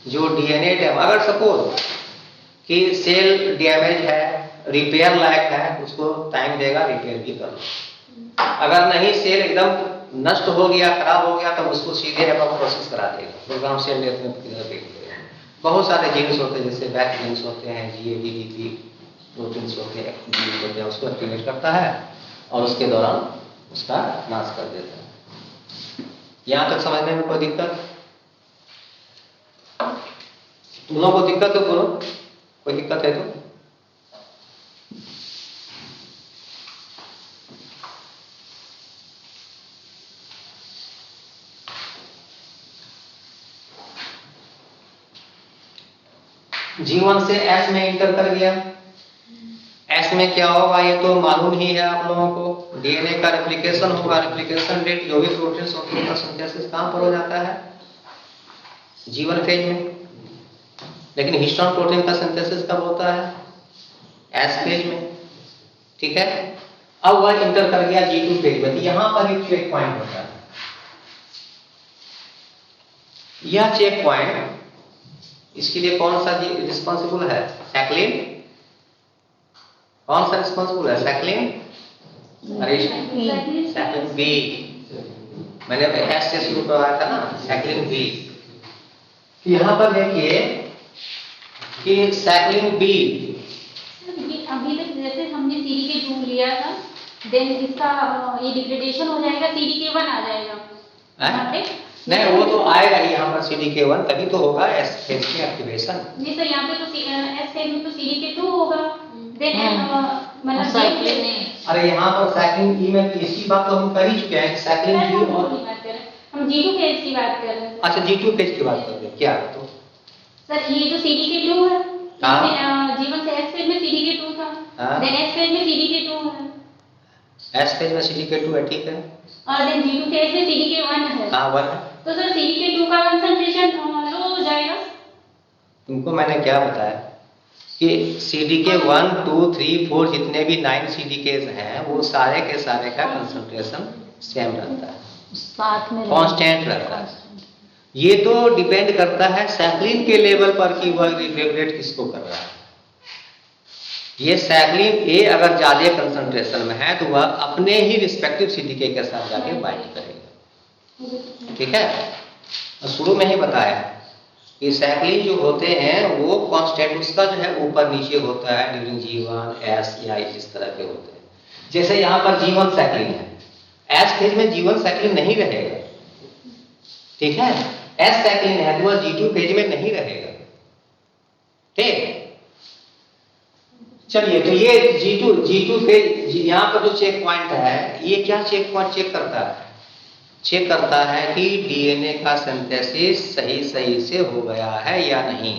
A: जो डीएनए डैमेज, अगर सपोज कि सेल डैमेज है, रिपेयर लायक है, उसको टाइम देगा, रिपेयर भी कर लो। अगर नहीं, सेल एकदम नष्ट हो गया, खराब हो गया, तब उसको सीधे एपोप्टोसिस करा देगा, प्रोग्राम सेल डेथ में देगा। बहुत सारे जीन्स होते हैं, जैसे बैक जीन्स होते हैं, GADP प्रोटीन्स होते हैं, उसको एक्टिवेट करता है और उसके दौरान उसका नाश कर देता है। यहां तक समझने में कोई दिक्कत? तुम लोगों को दिक्कत तो बोलो, कोई दिक्कत है तो? G1 से S में इंटर कर गया। S में क्या होगा ये तो मालूम ही है आप लोगों को, डीएनए का रेप्लिकेशन होगा। रेप्लिकेशन रेट जो भी प्रोटीन्स होते हैं उसका सिंथेसिस कहां पर हो जाता है? G1 फेज में। लेकिन हिस्टोन प्रोटीन का सिंथेसिस कब होता है? S फेज में। ठीक है, अब वह इंटर कर गया G2 फेज में। यहां पर एक चेक पॉइंट होता है। यह चेक पॉइंट, इसके लिए कौन सा रिस्पॉन्सिबल है? सैक्लिन। कौन सा रिस्पॉन्सिबल है? सैक्लिन। सैक्लिन बी, मैंने S से शुरू करवाया था ना, सैक्लिन बी। यहां पर देखिए कि सैक्लिन बी,
B: अभी तक जैसे हमने CDK2 लिया था, देन इसका ये डिग्रेडेशन हो जाएगा, CDK1 आ जाएगा।
A: नहीं, वो तो आएगा ही यहाँ पर CDK1, तभी तो होगा S फेज की एक्टिवेशन।
B: नहीं सर, यहाँ पे तो S फेज में तो CDK2 होगा, देन मतलब साइक्लिन नहीं।
A: अरे यहाँ पर साइक्लिन ई में इसी बात तो हम कर ही चुके हैं, साइक्लिन जी और
B: हम G2 फेज की बात कर रहे हैं।
A: अच्छा, G2 फेज की बात कर रहे हैं क्या? तो
B: सर ये जो CDK2 है, G1 से S फेज में CDK2 था, देन S फेज में CDK2 है।
A: S फेज में CDK2 है, ठीक है,
B: और देन G2 फेज में CDK1 है।
A: हाँ वह है।
B: तो सर CDK2 का कंसंट्रेशन लो हो जाएगा।
A: तुमको मैंने क्या बताया कि CDK1, 2, 3, 4 जितने भी 9 CDKs हैं वो सारे के सारे का कंसंट्रेशन सेम रहता है, साथ में कांस्टेंट रहता है। ये तो डिपेंड करता है सैक्लिन के लेवल पर कि वह रेगुलेट किसको कर रहा है। ये सैक्लिन A अगर ज्यादा कंसंट्रेशन में है तो वह अपने ही रिस्पेक्टिव CDK के साथ जाके बाइंड करेगा। ठीक है, शुरू में ही बताया कि सैक्लिन जो होते हैं वो कांस्टेंट उसका जो है ऊपर नीचे होता है ड्यूरिंग G1, S या इस तरह के होते हैं। जैसे यहां पर G1 साइक्लिन है, S फेज में G1 साइक्लिन नहीं रहेगा, ठीक है। S साइक्लिन है तो वह G2 फेज में नहीं रहेगा, ठीक। चलिए, तो ये G2 फेज, यहां पर जो चेक पॉइंट है, ये क्या चेक पॉइंट चेक करता है? चेक करता है कि डीएनए का सिंथेसिस सही से हो गया है या नहीं,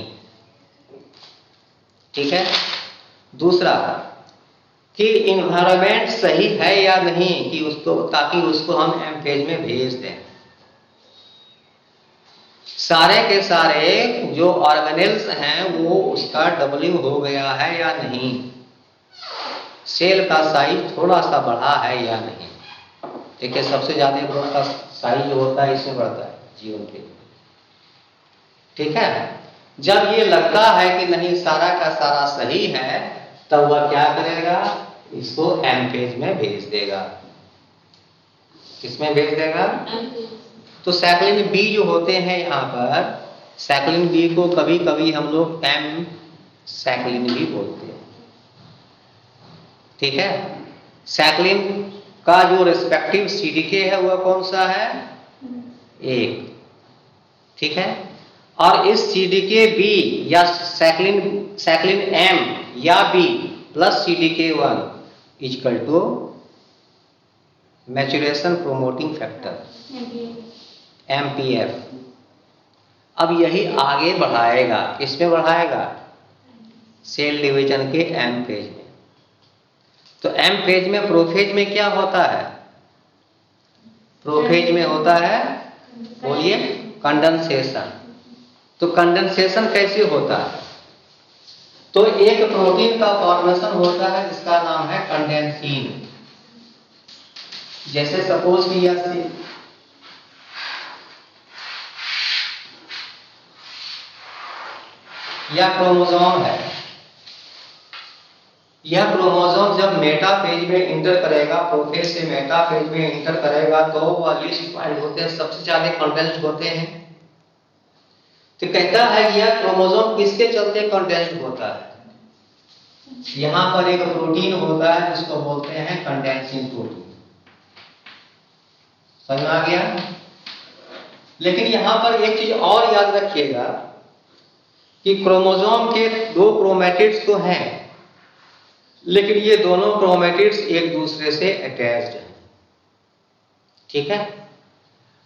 A: ठीक है। दूसरा कि इन्वायरमेंट सही है या नहीं, कि उसको, ताकि उसको हम एम फेज में भेज दें। सारे के सारे जो ऑर्गेनेल्स हैं वो उसका डबलिंग हो गया है या नहीं, सेल का साइज थोड़ा सा बढ़ा है या नहीं। देखिए, सबसे ज्यादा ग्रोथ का साइज जो होता है इसमें बढ़ता है जीवन के, ठीक है। जब ये लगता है कि नहीं सारा का सारा सही है, तब वह क्या करेगा, इसको एम फेज में भेज देगा। किसमें भेज देगा? तो साइक्लिन बी जो होते हैं यहाँ पर, साइक्लिन बी को कभी कभी हम लोग एम साइक्लिन भी बोलते हैं, ठीक है। साइक्लिन का जो रिस्पेक्टिव सीडीके है वह कौन सा है? 1, ठीक है। और इस सीडीके बी या साइक्लिन एम या B plus CDK 1 equal to maturation promoting factor MPF। अब यही आगे बढ़ाएगा, किसमें बढ़ाएगा? सेल डिवीजन के एम फेज में। तो एम फेज में, प्रोफेज में क्या होता है? प्रोफेज में होता है, बोलिए, कंडेंसेशन। तो कंडेंसेशन कैसे होता है? तो एक प्रोटीन का फॉर्मेशन होता है जिसका नाम है कंडेंसिन। जैसे सपोज कि यह क्रोमोसोम है, यह क्रोमोसोम जब मेटाफेज में इंटर करेगा, प्रोफेज से मेटाफेज में इंटर करेगा, तो वह लीस्ट पॉइंट होते हैं, सबसे ज्यादा कंडेंस्ड होते हैं। तो कहता है यह क्रोमोसोम किसके चलते कंडेंस्ड होता है? यहां पर एक प्रोटीन होता है जिसको बोलते हैं कंडेंसिन प्रोटीन। समझ में आ गया? लेकिन यहां पर एक चीज और याद रखिएगा कि क्रोमोसोम के 2 क्रोमैटिड्स तो हैं, लेकिन ये दोनों क्रोमैटिड्स एक दूसरे से अटैच्ड हैं, ठीक है।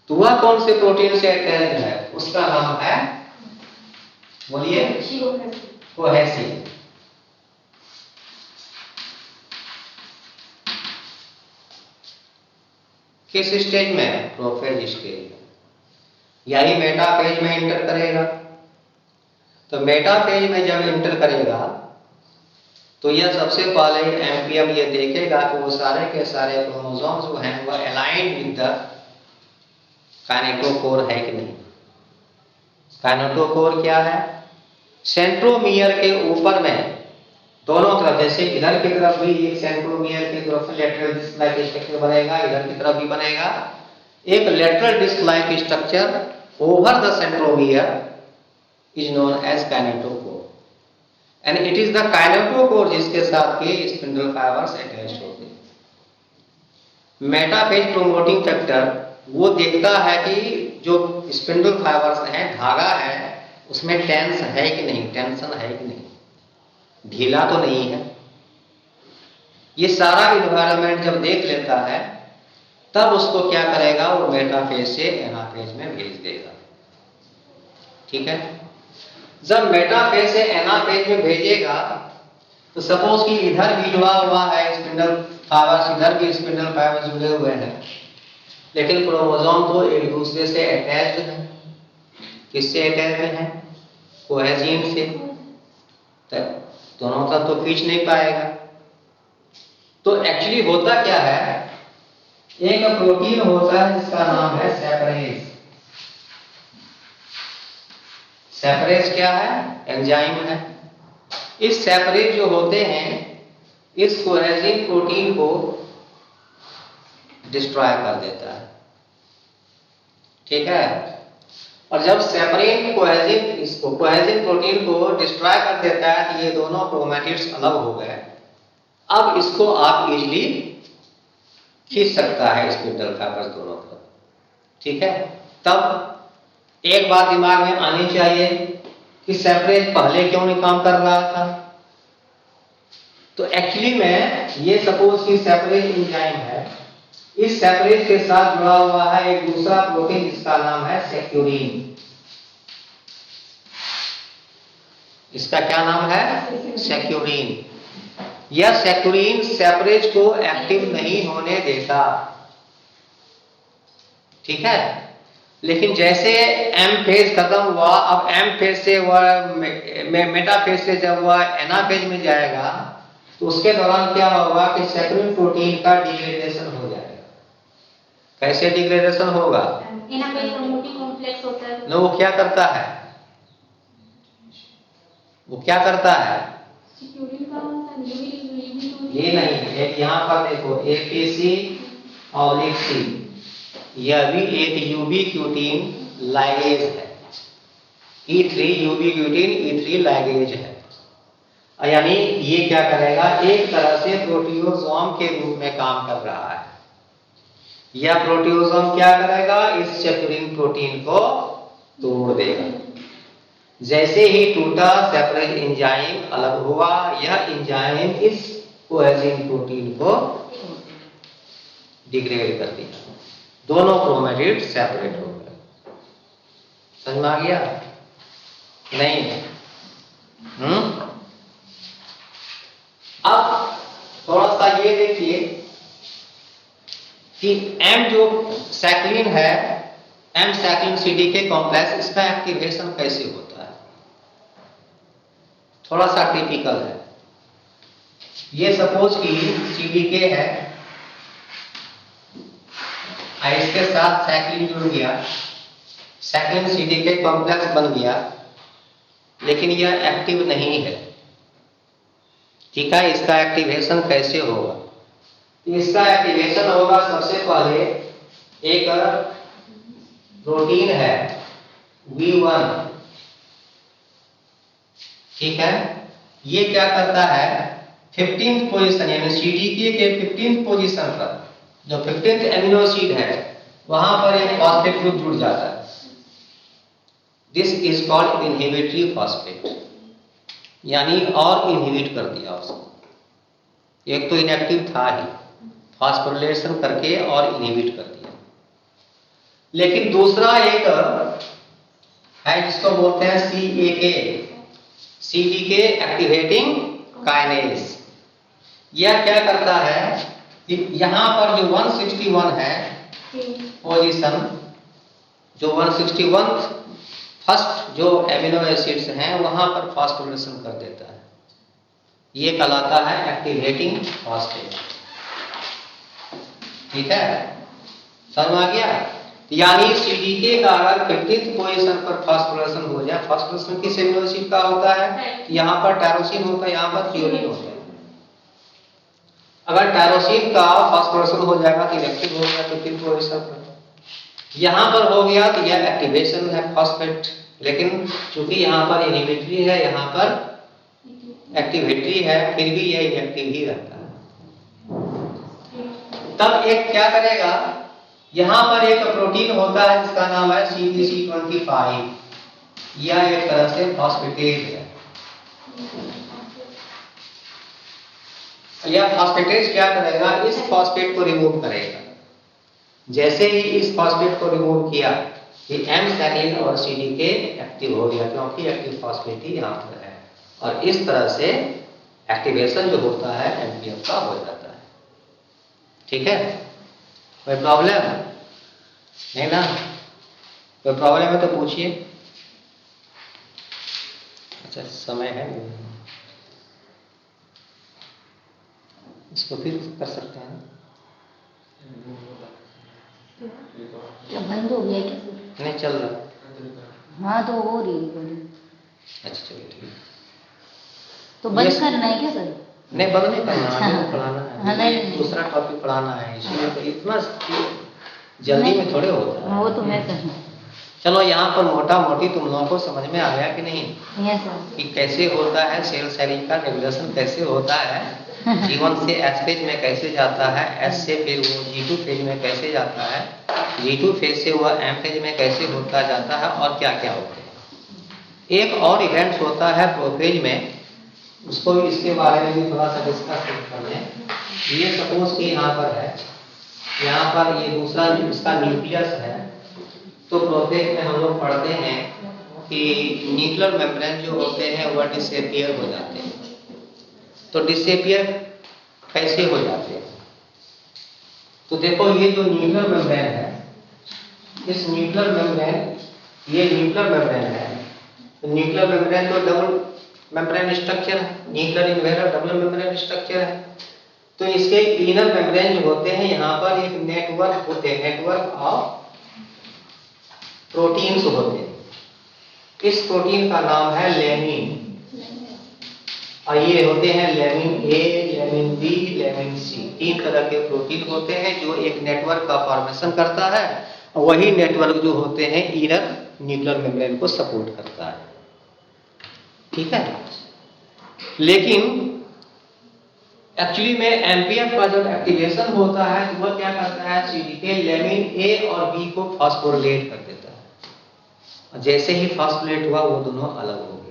A: तो वह कौन से प्रोटीन से अटैच्ड है? उसका नाम है, बोलिए, कोहेसिन। किस स्टेज में? प्रोफेज स्टेज में। यही मेटाफेज में इंटर करेगा। तो मेटाफेज में जब इंटर करेगा तो यह सबसे पहले एमपीएम ये देखेगा कि वो सारे के सारे क्रोमोसोम्स जो हैं वह अलाइंड विद द काइनेटोकोर है कि नहीं। काइनेटोकोर क्या है? सेंट्रोमियर के ऊपर में दोनों तरफ, जैसे इधर की तरफ भी एक सेंट्रोमियर की तरफ से लेटरल डिस्क लाइक स्ट्रक्चर बनेगा, इधर की तरफ भी बनेगा एक lateral disc like structure over the centromere is known as kinetochore, and it is the kinetochore जिसके साथ के स्पिंडल फाइबर्स अटैच होते हैं। मेटाफेज प्रोमोटिंग फैक्टर वो देखता है कि जो स्पिंडल फाइबर्स हैं, धागा है, उसमें टेंस है कि नहीं, टेंशन है कि नहीं, ढीला तो नहीं है। ये सारा इन्वायरमेंट जब देख लेता है तब उसको क्या करेगा, वो मेटाफेज से एनाफेज में भेज देगा, ठीक है। जब मेटाफेज से एनाफेज में भेजेगा तो सपोज कि इधर भी जुड़ा हुआ है स्पिंडल फाइबर्स, इधर भी स्पिंडल फाइबर्स जुड़े हुए हैं, लेकिन क्रोमोसोम तो एक दूसरे से अटैच्ड है। किससे अटैच्ड है? कोहेसिन से। दोनों तरफ तो खींच नहीं पाएगा। तो एक्चुअली होता क्या है, एक प्रोटीन होता है जिसका नाम है सेपरेज। सेपरेज क्या है? एंजाइम है। इस सेपरेज जो होते हैं इस कोहेसिन प्रोटीन को डिस्ट्रॉय कर देता है, ठीक है। और जब सेपरेन कोहेसिन प्रोटीन को डिस्ट्रॉय कर देता है तो ये दोनों क्रोमैटिड्स अलग हो गए। अब इसको आप इजीली खींच सकता है स्पिंडल फाइबर्स दोनों तरफ, ठीक है। तब एक बात दिमाग में आनी चाहिए कि सेपरेज पहले क्यों नहीं काम कर रहा था। तो एक्चुअली में ये सपोज कि सेपरेज एंजाइम है, इस सेपरेज के साथ जुड़ा हुआ है एक दूसरा प्रोटीन जिसका नाम है सेक्यूरिन। इसका क्या नाम है? सेक्यूरिन। यह सेक्यूरिन सेपरेज को एक्टिव नहीं होने देता, ठीक है। लेकिन जैसे एम फेज खत्म हुआ, अब एम फेज से वह मेटा फेज से जब वह एनाफेज में जाएगा तो उसके दौरान क्या होगा कि सेक्यूरिन प्रोटीन का डिग्रेडेशन हो जाएगा। कैसे डिग्रेडेशन होगा?
B: एनाफेज प्रमोटिंग कॉम्प्लेक्स होता है
A: ना, वो क्या करता है? वो क्या करता है? ये नहीं, एक यहाँ पर देखो APC और C, यह भी एक यूबीक्यूटिन लाइगेज है। E3 यूबीक्यूटिन E3 लाइगेज है। यानी ये क्या करेगा, एक तरह से प्रोटियोसोम के रूप में काम कर रहा है। यह प्रोटियोसोम क्या करेगा, इस सेक्यूरिन प्रोटीन को तोड़ देगा। जैसे ही टूटा सेपरेज एंजाइम अलग हुआ, यह एंजाइम इस कोएंजाइम प्रोटीन को डिग्रेड कर दिया, दोनों क्रोमेटिड सेपरेट हो गए। समझ में आ गया? नहीं? अब थोड़ा सा ये देखिए कि M जो साइक्लिन है, M साइक्लिन CDK कॉम्प्लेक्स, इसका एक्टिवेशन कैसे होता है? थोड़ा सा टिपिकल है। ये सपोज कि CDK है, इसके साथ साइक्लिन जुड़ गया, साइक्लिन CDK कॉम्प्लेक्स बन गया, लेकिन यह एक्टिव नहीं है, ठीक है। इसका एक्टिवेशन कैसे होगा? इसका एक्टिवेशन होगा, सबसे पहले एक प्रोटीन है V1, ठीक है। ये क्या करता है, 15th पोजीशन यानी CDK के 15th पोजीशन पर जो 15th एमिनो एसिड है वहां पर एक फॉस्फेट ग्रुप जुड़ जाता है। This is called inhibitory phosphate, यानी और इनहिबिट कर दिया उसको। एक तो इनएक्टिव था ही, फॉस्फोरिलेशन करके और इनहिबिट कर दिया। लेकिन दूसरा एक है जिसको बोलते हैं CAK, CDK एक्टिवेटिंग काइनेज। यह क्या करता है कि यहां पर जो 161 है पोजीशन, जो 161 फर्स्ट जो एमिनो एसिड्स हैं वहां पर फॉस्फोरिलेशन कर देता है। ये कहलाता है एक्टिवेटिंग फॉस्फेट, ठीक है। समझ आ गया? यानी CDK का अगर 15th पोजीशन पर फॉस्फोरिलेशन हो जाए, फॉस्फोरिलेशन किस एमिनो एसिड का होता है? यहाँ पर टायरोसिन होता है, यहाँ पर थ्रियोनिन होता है। अगर टायरोसिन का फॉस्फोरिलेशन हो जाएगा तो इलेक्ट्रिक हो गया 15th पोजीशन पर। यहाँ पर हो गया तो यह एक्टिवेशन है फॉस्फेट, लेकिन चूंकि यहाँ पर इनहिबिटरी है, यहाँ पर एक्टिवेटरी है, फिर भी यह इनएक्टिव ही रहता है। तब एक क्या करेगा, यहाँ पर एक प्रोटीन होता है जिसका नाम है CPC25, यह एक तरह से फॉस्फेटेज है। यह फॉस्फेटेज क्या करेगा, इस फॉस्फेट को रिमूव करेगा। जैसे ही इस फॉस्फेट को रिमूव किया कि M साइक्लिन और CDK एक्टिव हो गया, क्योंकि एक्टिव फॉस्फेट ही यहाँ पर है, और इस तरह से एक्टिवेशन जो होता है MPF का हो जाता है, ठीक है। कोई प्रॉब्लम नहीं ना? कोई प्रॉब्लम है तो पूछिए। अच्छा, समय है, इसको फिर कर सकते हैं।
C: बंद हो गया क्या?
A: नहीं चल रहा।
C: हाँ तो हो रही है।
A: अच्छा चलिए ठीक है।
C: तो बंद करना है क्या सर?
A: नहीं, बंद नहीं करना, आगे पढ़ाना
C: हाँ,
A: है,
C: नहीं।
A: दूसरा टॉपिक पढ़ाना है, इसलिए तो इतना जल्दी में थोड़े होता है।
C: वो तो मैं करना।
A: चलो यहाँ पर मोटा मोटी तुम लोगों को समझ में आ गया कि नहीं,
C: यस सर।
A: कि कैसे होता है सेल साइकिल का रेगुलेशन कैसे होता है। G1 से S फेज में कैसे जाता है, S से फिर वो G2 फेज में कैसे जाता है, G2 फेज से वह M फेज में कैसे होता जाता है और क्या क्या होते हैं। एक और इवेंट्स होता है प्रोफेज में, उसको भी इसके बारे में भी थोड़ा सा डिस्कस कर लें। ये सपोज कि यहाँ पर है, यहाँ पर ये दूसरा इसका न्यूक्लियस है, तो प्रोफेज में हम लोग पढ़ते हैं कि न्यूक्लियर मेम्ब्रेन जो होते हैं वह डिसअपियर हो जाते हैं। तो डिसअपियर कैसे हो जाते हैं, तो देखो ये जो न्यूक्लियर मेम्ब्रेन है, इस न्यूक्लियर मेम्ब्रेन, ये न्यूक्लियर मेम्ब्रेन है, तो न्यूक्लियर मेम्ब्रेन तो डबल मेम्ब्रेन स्ट्रक्चर है, न्यूक्लियर इन्वेलर डबल मेम्ब्रेन स्ट्रक्चर है। तो इसके इनर मेम्ब्रेन जो होते हैं, यहाँ पर एक नेटवर्क होते हैं, नेटवर्क ऑफ प्रोटीन्स होते हैं। इस प्रोटीन का नाम है लेमिन, और ये होते हैं लेमिन ए, लेमिन बी, लेमिन सी। 3 तरह के प्रोटीन होते हैं जो एक नेटवर्क का फॉर्मेशन करता है, और वही नेटवर्क जो होते हैं इनर न्यूक्लियर मेम्ब्रेन को सपोर्ट करता है। ठीक है, लेकिन एक्चुअली में एमपीएफ का जब एक्टिवेशन होता है तो वह क्या करता है, सीडीके लेमिन ए और बी को फॉस्फोरिलेट कर देता है। जैसे ही फॉस्फोरिलेट हुआ वो दोनों अलग हो गया।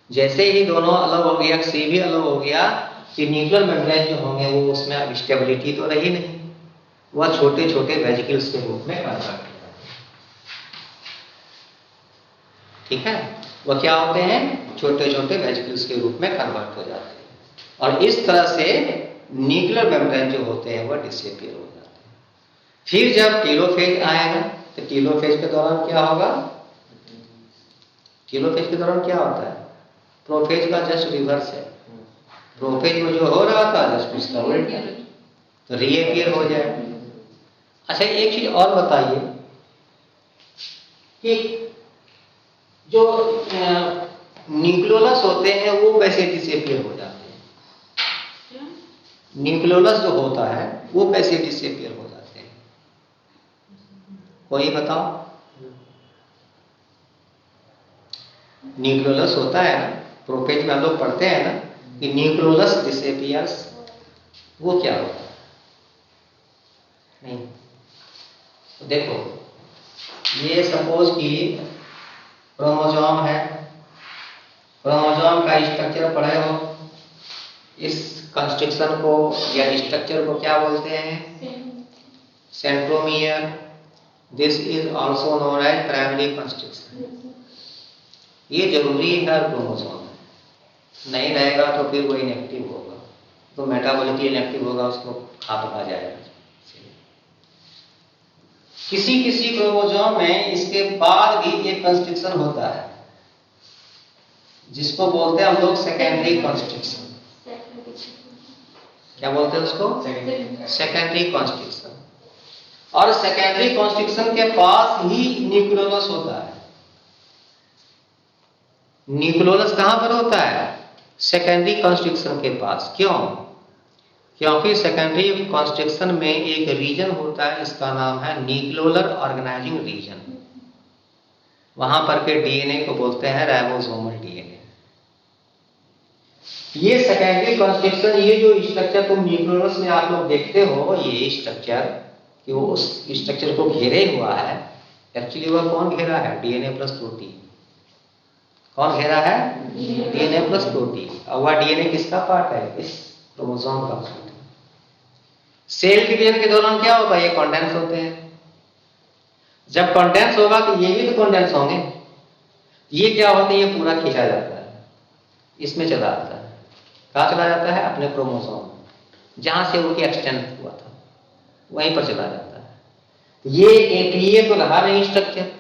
A: जैसे ही दोनों अलग हो गया, सी भी अलग हो गया, कि न्यूक्लियर मेम्ब्रेन जो होंगे वो उसमें अब स्टेबिलिटी तो रही नहीं, वह छोटे छोटे वेजिकल्स के रूप में कन्वर्ट हो जाते हैं। ठीक है, वह क्या होते हैं, छोटे छोटे वेजिकल्स के रूप में कन्वर्ट हो जाते हैं, और इस तरह से न्यूक्लियर मेम्ब्रेन जो होते हैं वह डिसअपियर हो जाते हैं। फिर जब टेलोफेज आएगा, तो टेलोफेज के दौरान क्या होगा, टेलोफेज के दौरान क्या होता है, प्रोफेज का जस्ट रिवर्स है। प्रोफेज में जो हो रहा था जस्ट उसका उल्टा, तो रीअपियर हो जाए। अच्छा, एक चीज और बताइए कि जो न्यूक्लियोलस होते हैं वो कैसे डिसअपियर हो जाते हैं, न्यूक्लियोलस जो होता है वो कैसे डिसअपियर हो जाते हैं, कोई बताओ। न्यूक्लियोलस होता है ना, प्रोफेज में हम लोग पढ़ते हैं ना कि न्यूक्लियोलस डिसअपियर्स, वो क्या होता है, नहीं तो देखो, ये सपोज कि क्रोमोसोम है, क्रोमोसोम का स्ट्रक्चर पढ़े हो, इस कंस्ट्रक्शन को या स्ट्रक्चर को क्या बोलते हैं, centromere. This is also known as primary construction. ये जरूरी है क्रोमोसोम में, नहीं रहेगा तो फिर वो इनएक्टिव होगा, तो मेटाबॉलिकली इनएक्टिव होगा, उसको खा पका जाएगा। किसी किसी क्रोमोसोम में इसके बाद भी एक कंस्ट्रक्शन होता है जिसको बोलते हैं हम लोग सेकेंडरी कंस्ट्रक्शन। क्या बोलते हैं उसको, सेकेंडरी कंस्ट्रक्शन। और सेकेंडरी कंस्ट्रक्शन के पास ही न्यूक्लियोलस होता है। न्यूक्लियोलस कहां पर होता है, सेकेंडरी कंस्ट्रक्शन के पास। क्यों, क्योंकि सेकेंडरी कंस्ट्रक्शन में एक रीजन होता है, इसका नाम है न्यूक्लियोलर ऑर्गेनाइजिंग रीजन। वहां पर के डीएनए को बोलते हैं राइबोसोमल डीएनए। ये सेकेंडरी कंस्ट्रक्शन, ये जो स्ट्रक्चर तुम न्यूक्लियोलस में आप लोग देखते हो, ये स्ट्रक्चर कि वो उस स्ट्रक्चर को घेरे हुआ है, एक्चुअली वह कौन घेरा है, डीएनए प्लस प्रोटीन। कौन घेरा है, डीएनए प्लस प्रोटीन। और वह डीएनए किसका पार्ट है, इस क्रोमोसोम का पार्ट। सेल डिवीजन के दौरान क्या होगा, ये कंडेंस होते हैं। जब कंडेंस होगा तो ये भी तो कंडेंस होंगे। ये क्या होते हैं, ये पूरा खींचा जाता है, इसमें चला जाता है। कहाँ चला जाता है, अपने क्रोमोसोम, जहां से उनकी एक्सटेंड हुआ था वहीं पर चला जाता है। ये तो रहा नहीं स्ट्रक्चर।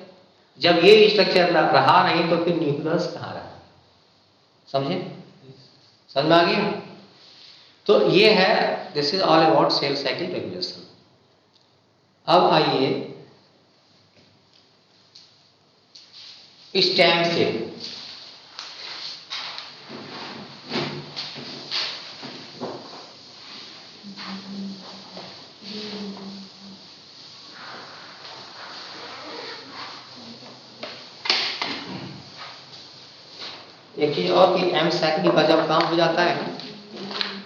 A: जब ये स्ट्रक्चर रहा नहीं तो फिर न्यूक्लियस कहाँ रहा, समझे, समझ में आ गया। तो ये है, this is all about cell cycle regulation. अब आइए स्टेम सेल। एक चीज और कि एम साइकिल का जब काम हो जाता है ना,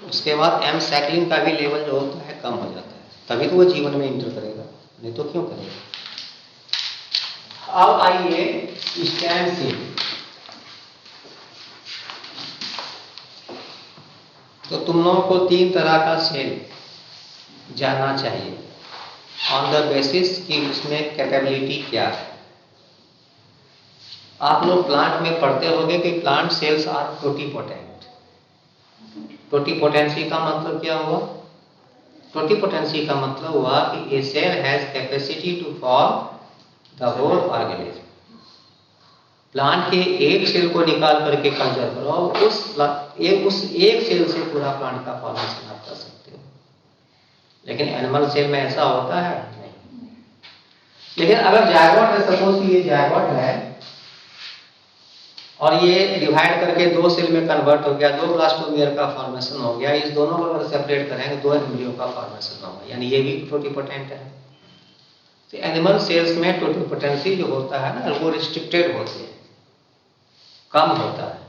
A: उसके बाद एम साइक्लिन का भी लेवल जो होता है कम हो जाता है, तभी तो वो जीवन में इंटर करेगा, नहीं तो क्यों करेगा। अब आइए स्टेम सेल। तो तुम लोगों को 3 तरह का सेल जानना चाहिए ऑन द बेसिस कि उसमें कैपेबिलिटी क्या है। आप लोग प्लांट में पढ़ते होंगे कि plant cells are totipotent. Totipotency का मतलब क्या हुआ? टोटीपोटेंसी का मतलब हुआ कि a cell has capacity to form the whole organism. Plant के एक सेल को निकाल करके कल्चर करो, उस एक सेल से पूरा प्लांट का फॉर्मेशन आप कर सकते हो। लेकिन एनिमल सेल में ऐसा होता है नहीं। लेकिन अगर जायगोट है, सपोज कि ये जायगोट है और ये डिवाइड करके 2 सेल में कन्वर्ट हो गया, 2 ब्लास्टोमियर का फॉर्मेशन हो गया, इस दोनों को अगर सेपरेट करेंगे 2 एम्ब्रियो का फॉर्मेशन होगा, यानी ये भी टोटीपोटेंट है। तो एनिमल सेल्स में टोटीपोटेंसी जो होता है ना, वो रिस्ट्रिक्टेड होती है, कम होता है।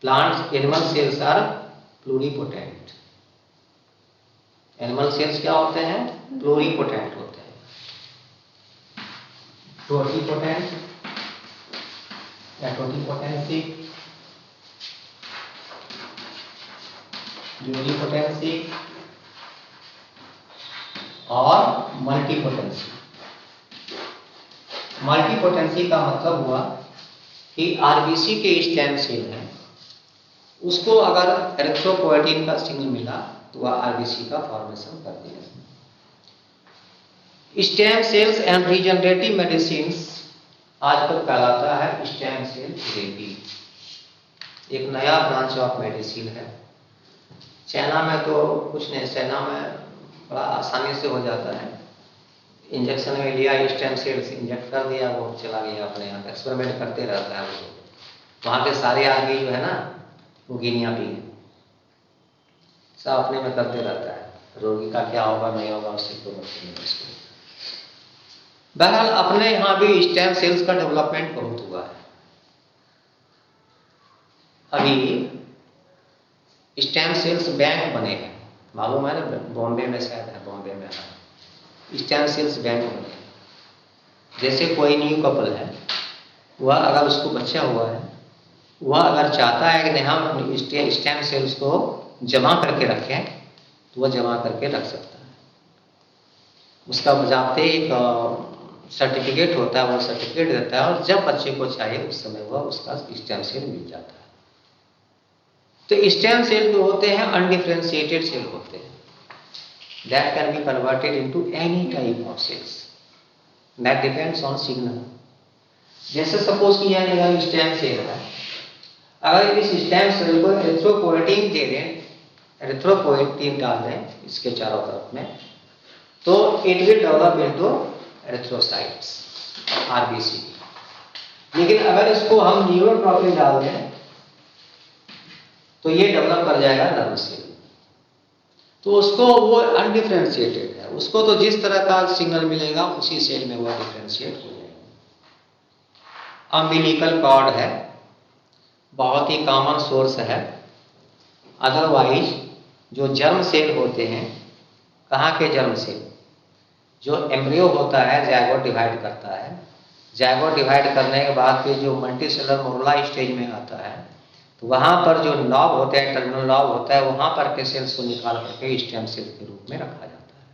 A: Plants animal cells are pluripotent. Animal cells क्या होते हैं? प्लूरिपोटेंट होते हैं। टोटीपोटेंट या टोटीपोटेंसी, यूनिपोटेंसी और मल्टीपोटेंसी। मल्टीपोटेंसी का मतलब हुआ कि आरबीसी के स्टेम सेल है, उसको अगर एरिथ्रोपोएटिन का सिग्नल मिला तो वह आरबीसी का फॉर्मेशन कर देगा। Stem cells and regenerative medicine आजकल कहलाता है स्टेम सेल थेरेपी। एक नया ब्रांच ऑफ मेडिसिन है। चाइना में तो कुछ नहीं, चाइना में बड़ा आसानी से हो जाता है। इंजेक्शन में लिया, स्टेम सेल्स इंजेक्ट कर दिया, वो चला गया अपने यहाँ। एक्सपेरिमेंट करते रहता है वो। वहाँ के सारे आदमी जो है ना, वो गिनिया पीग सब अपने में करते रहता है। रोगी का क्या होगा नहीं होगा उससे कोई मतलब नहीं उसको। बहरहाल अपने यहाँ भी स्टेम सेल्स का डेवलपमेंट बहुत हुआ है। अभी स्टेम सेल्स बैंक बने हैं, मालूम है ना, बॉम्बे में शायद है, बॉम्बे में है स्टेम सेल्स बैंक बने हैं। जैसे कोई न्यू कपल है, वह अगर उसको बच्चा हुआ है, वह अगर चाहता है कि हम स्टेम सेल्स को जमा करके रखें, तो वह जमा करके रख सकता है। उसका बजाते एक सर्टिफिकेट होता है, वो सर्टिफिकेट देता है, और जब बच्चे को चाहिए उस समय वह उसका स्टेम सेल मिल जाता है। तो स्टेम सेल जो होते हैं अनडिफरेंशिएटेड सेल होते हैं, that can be converted into any type of cells, that depends on signal. जैसे सपोज कि यह स्टेम सेल है, अगर इस स्टेम सेल को एरिथ्रोपोएटिन दे दें, एरिथ्रोपोएटिन डाल दें इसके चारों तरफ में, तो it will develop into erythrocytes, RBC. लेकिन अगर इसको हम न्यूरोट्रोपिन डाल दें तो ये डेवलप कर जाएगा नर्व सेल। तो उसको वो अनडिफरेंशिएटेड है, उसको तो जिस तरह का सिग्नल मिलेगा उसी सेल में वो डिफरेंशिएट हो जाएगा। अम्बिलिकल कॉर्ड है, बहुत ही कॉमन सोर्स है। अदरवाइज जो जर्म सेल होते हैं, कहाँ के जर्म सेल? जो एम्ब्रियो होता है जायगोट डिवाइड करता है, जायगोट डिवाइड करने के बाद फिर जो मल्टीसेलर मोरला स्टेज में आता है, तो वहाँ पर जो नॉब होते हैं, टर्मिनल नॉब होता है, वहाँ पर के सेल्स को निकाल करके स्टेम सेल के रूप में रखा जाता है।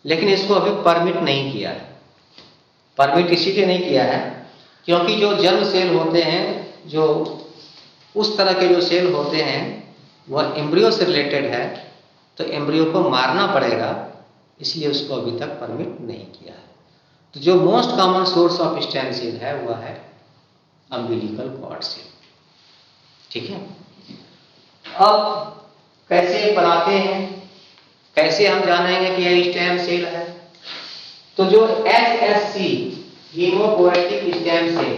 A: लेकिन इसको अभी परमिट नहीं किया है। परमिट इसीलिए नहीं किया है क्योंकि जो जर्म सेल होते हैं, जो उस तरह के जो सेल होते हैं, वह एम्ब्रियो से रिलेटेड है, तो एम्ब्रियो को मारना पड़ेगा, इसलिए उसको अभी तक परमिट नहीं किया है। तो जो most common source of stem cell है वह है अम्बिलिकल कॉर्ड सेल। ठीक है। अब कैसे बनाते हैं, कैसे हम जानेंगे कि यह स्टेम सेल है? तो जो HSC haemopoietic stem cell,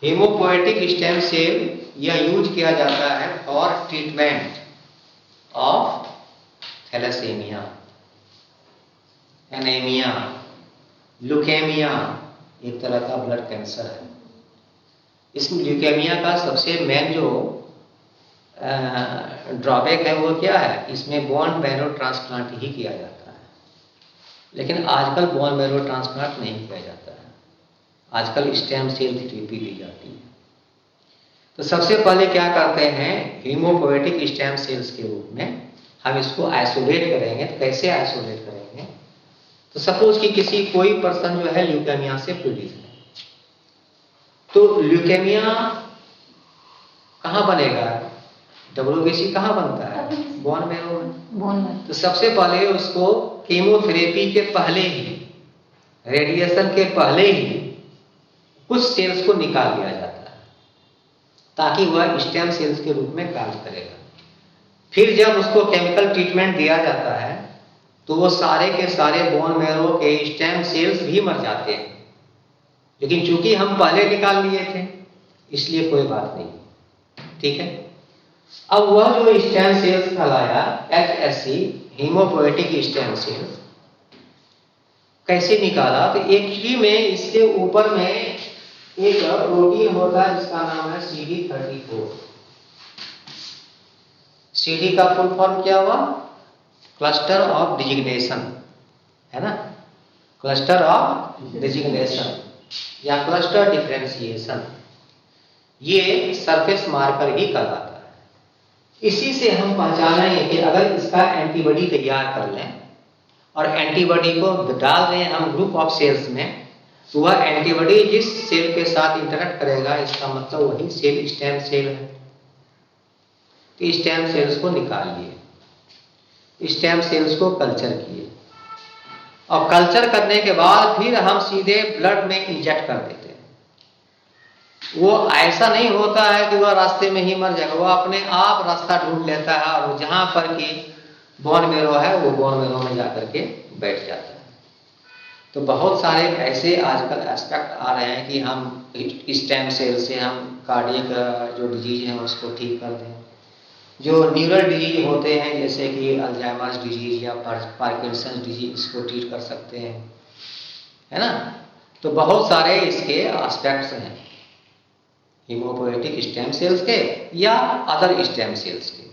A: haemopoietic stem cell यह यूज किया जाता है for treatment of thalassaemia, anaemia, leukaemia, एक तरह का ब्लड कैंसर है। इसमें ल्यूकेमिया का सबसे मेन जो ड्रॉबैक है वो क्या है, इसमें बोन मैरो ट्रांसप्लांट ही किया जाता है, लेकिन आजकल बोन मैरो ट्रांसप्लांट नहीं किया जाता है, आजकल स्टेम सेल थेरेपी दी जाती है। तो सबसे पहले क्या करते हैं, हीमोपोएटिक स्टेम सेल्स के रूप में हम इसको आइसोलेट करेंगे। तो कैसे आइसोलेट करेंगे, तो सपोज कि किसी कोई पर्सन जो है ल्यूकेमिया से पीड़ित है, तो ल्यूकेमिया कहाँ बनेगा, WBC कहाँ बनता है, बोन मैरो में।
C: बोन में।
A: तो सबसे पहले उसको कीमोथेरेपी के पहले ही, रेडिएशन के पहले ही कुछ सेल्स को निकाल लिया जाता है ताकि वह स्टेम सेल्स के रूप में काम करेगा। फिर जब उसको केमिकल ट्रीटमेंट दिया जाता है तो वो सारे के सारे बोन मैरो के स्टेम सेल्स भी मर जाते हैं, लेकिन चूंकि हम पहले निकाल लिए थे इसलिए कोई बात नहीं, ठीक है। अब वह जो स्टेम सेल्स कहलाया HSC, हीमोपोएटिक स्टेम सेल्स, कैसे निकाला, तो एक्चुअली में इसके ऊपर में एक प्रोटीन होता है जिसका नाम है CD34। CD का फुल फॉर्म क्या हुआ, क्लस्टर ऑफ डिजिग्नेशन, है ना, क्लस्टर ऑफ डिजिग्नेशन या क्लस्टर डिफरेंशिएशन, ये सरफेस मार्कर ही कहलाता है। इसी से हम पहचानेंगे कि अगर इसका एंटीबॉडी तैयार कर लें और एंटीबॉडी को डाल दें हम ग्रुप ऑफ सेल्स में, तो वह एंटीबॉडी जिस सेल के साथ इंटरेक्ट करेगा इसका मतलब वही सेल स्टेम सेल है। तो स्टेम सेल्स को निकाल लिए, स्टेम सेल्स को कल्चर किए, और कल्चर करने के बाद फिर हम सीधे ब्लड में इंजेक्ट कर देते हैं। वो ऐसा नहीं होता है कि वह रास्ते में ही मर जाएगा, वो अपने आप रास्ता ढूंढ लेता है और जहां पर कि बोन मैरो है वो बोन मैरो में जाकर के बैठ जाता है। तो बहुत सारे ऐसे आजकल एस्पेक्ट आ रहे हैं कि हम स्टेम सेल से हम कार्डियक जो डिजीज है उसको ठीक कर दें, जो न्यूरल डिजीज होते हैं जैसे कि अल्जाइमर्स डिजीज या पार्किंसंस डिजीज, इसको ट्रीट कर सकते हैं, है ना। तो बहुत सारे इसके एस्पेक्ट्स हैं हीमोपोएटिक स्टेम सेल्स के या अदर स्टेम सेल्स के।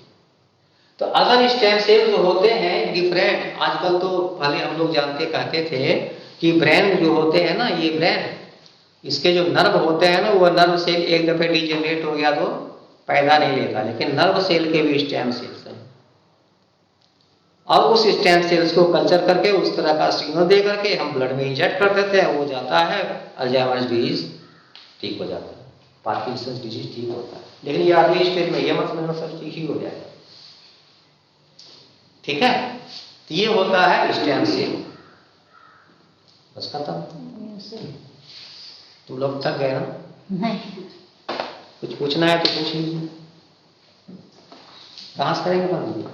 A: तो अदर स्टेम सेल जो होते हैं डिफरेंट, आजकल तो पहले हम लोग जानते कहते थे कि ब्रेन जो होते हैं ना, ये ब्रेन, इसके जो नर्व होते हैं ना, वो नर्व सेल एक दफे डिजेनरेट हो गया तो पैदा नहीं लेता, लेकिन नर्व सेल के भी स्टेम सेल्स हैं। और उस स्टेम सेल्स को कल्चर करके उस तरह का सिग्नल दे करके हम ब्लड में इंजेक्ट कर देते हैं, वो जाता है, अल्जाइमर्स डिजीज ठीक हो जाता है, पार्किंसंस डिजीज ठीक होता है। लेकिन ये अर्ली स्टेज में ये मत समझना सब ठीक ही हो जाएगा, ठीक है। तो ये होता है स्टेम सेल। बस खत्म। तुम लोग थक गए ना?
C: नहीं,
A: कुछ पूछना है तो पूछ लीजिए। कहाँ से करेंगे बंद?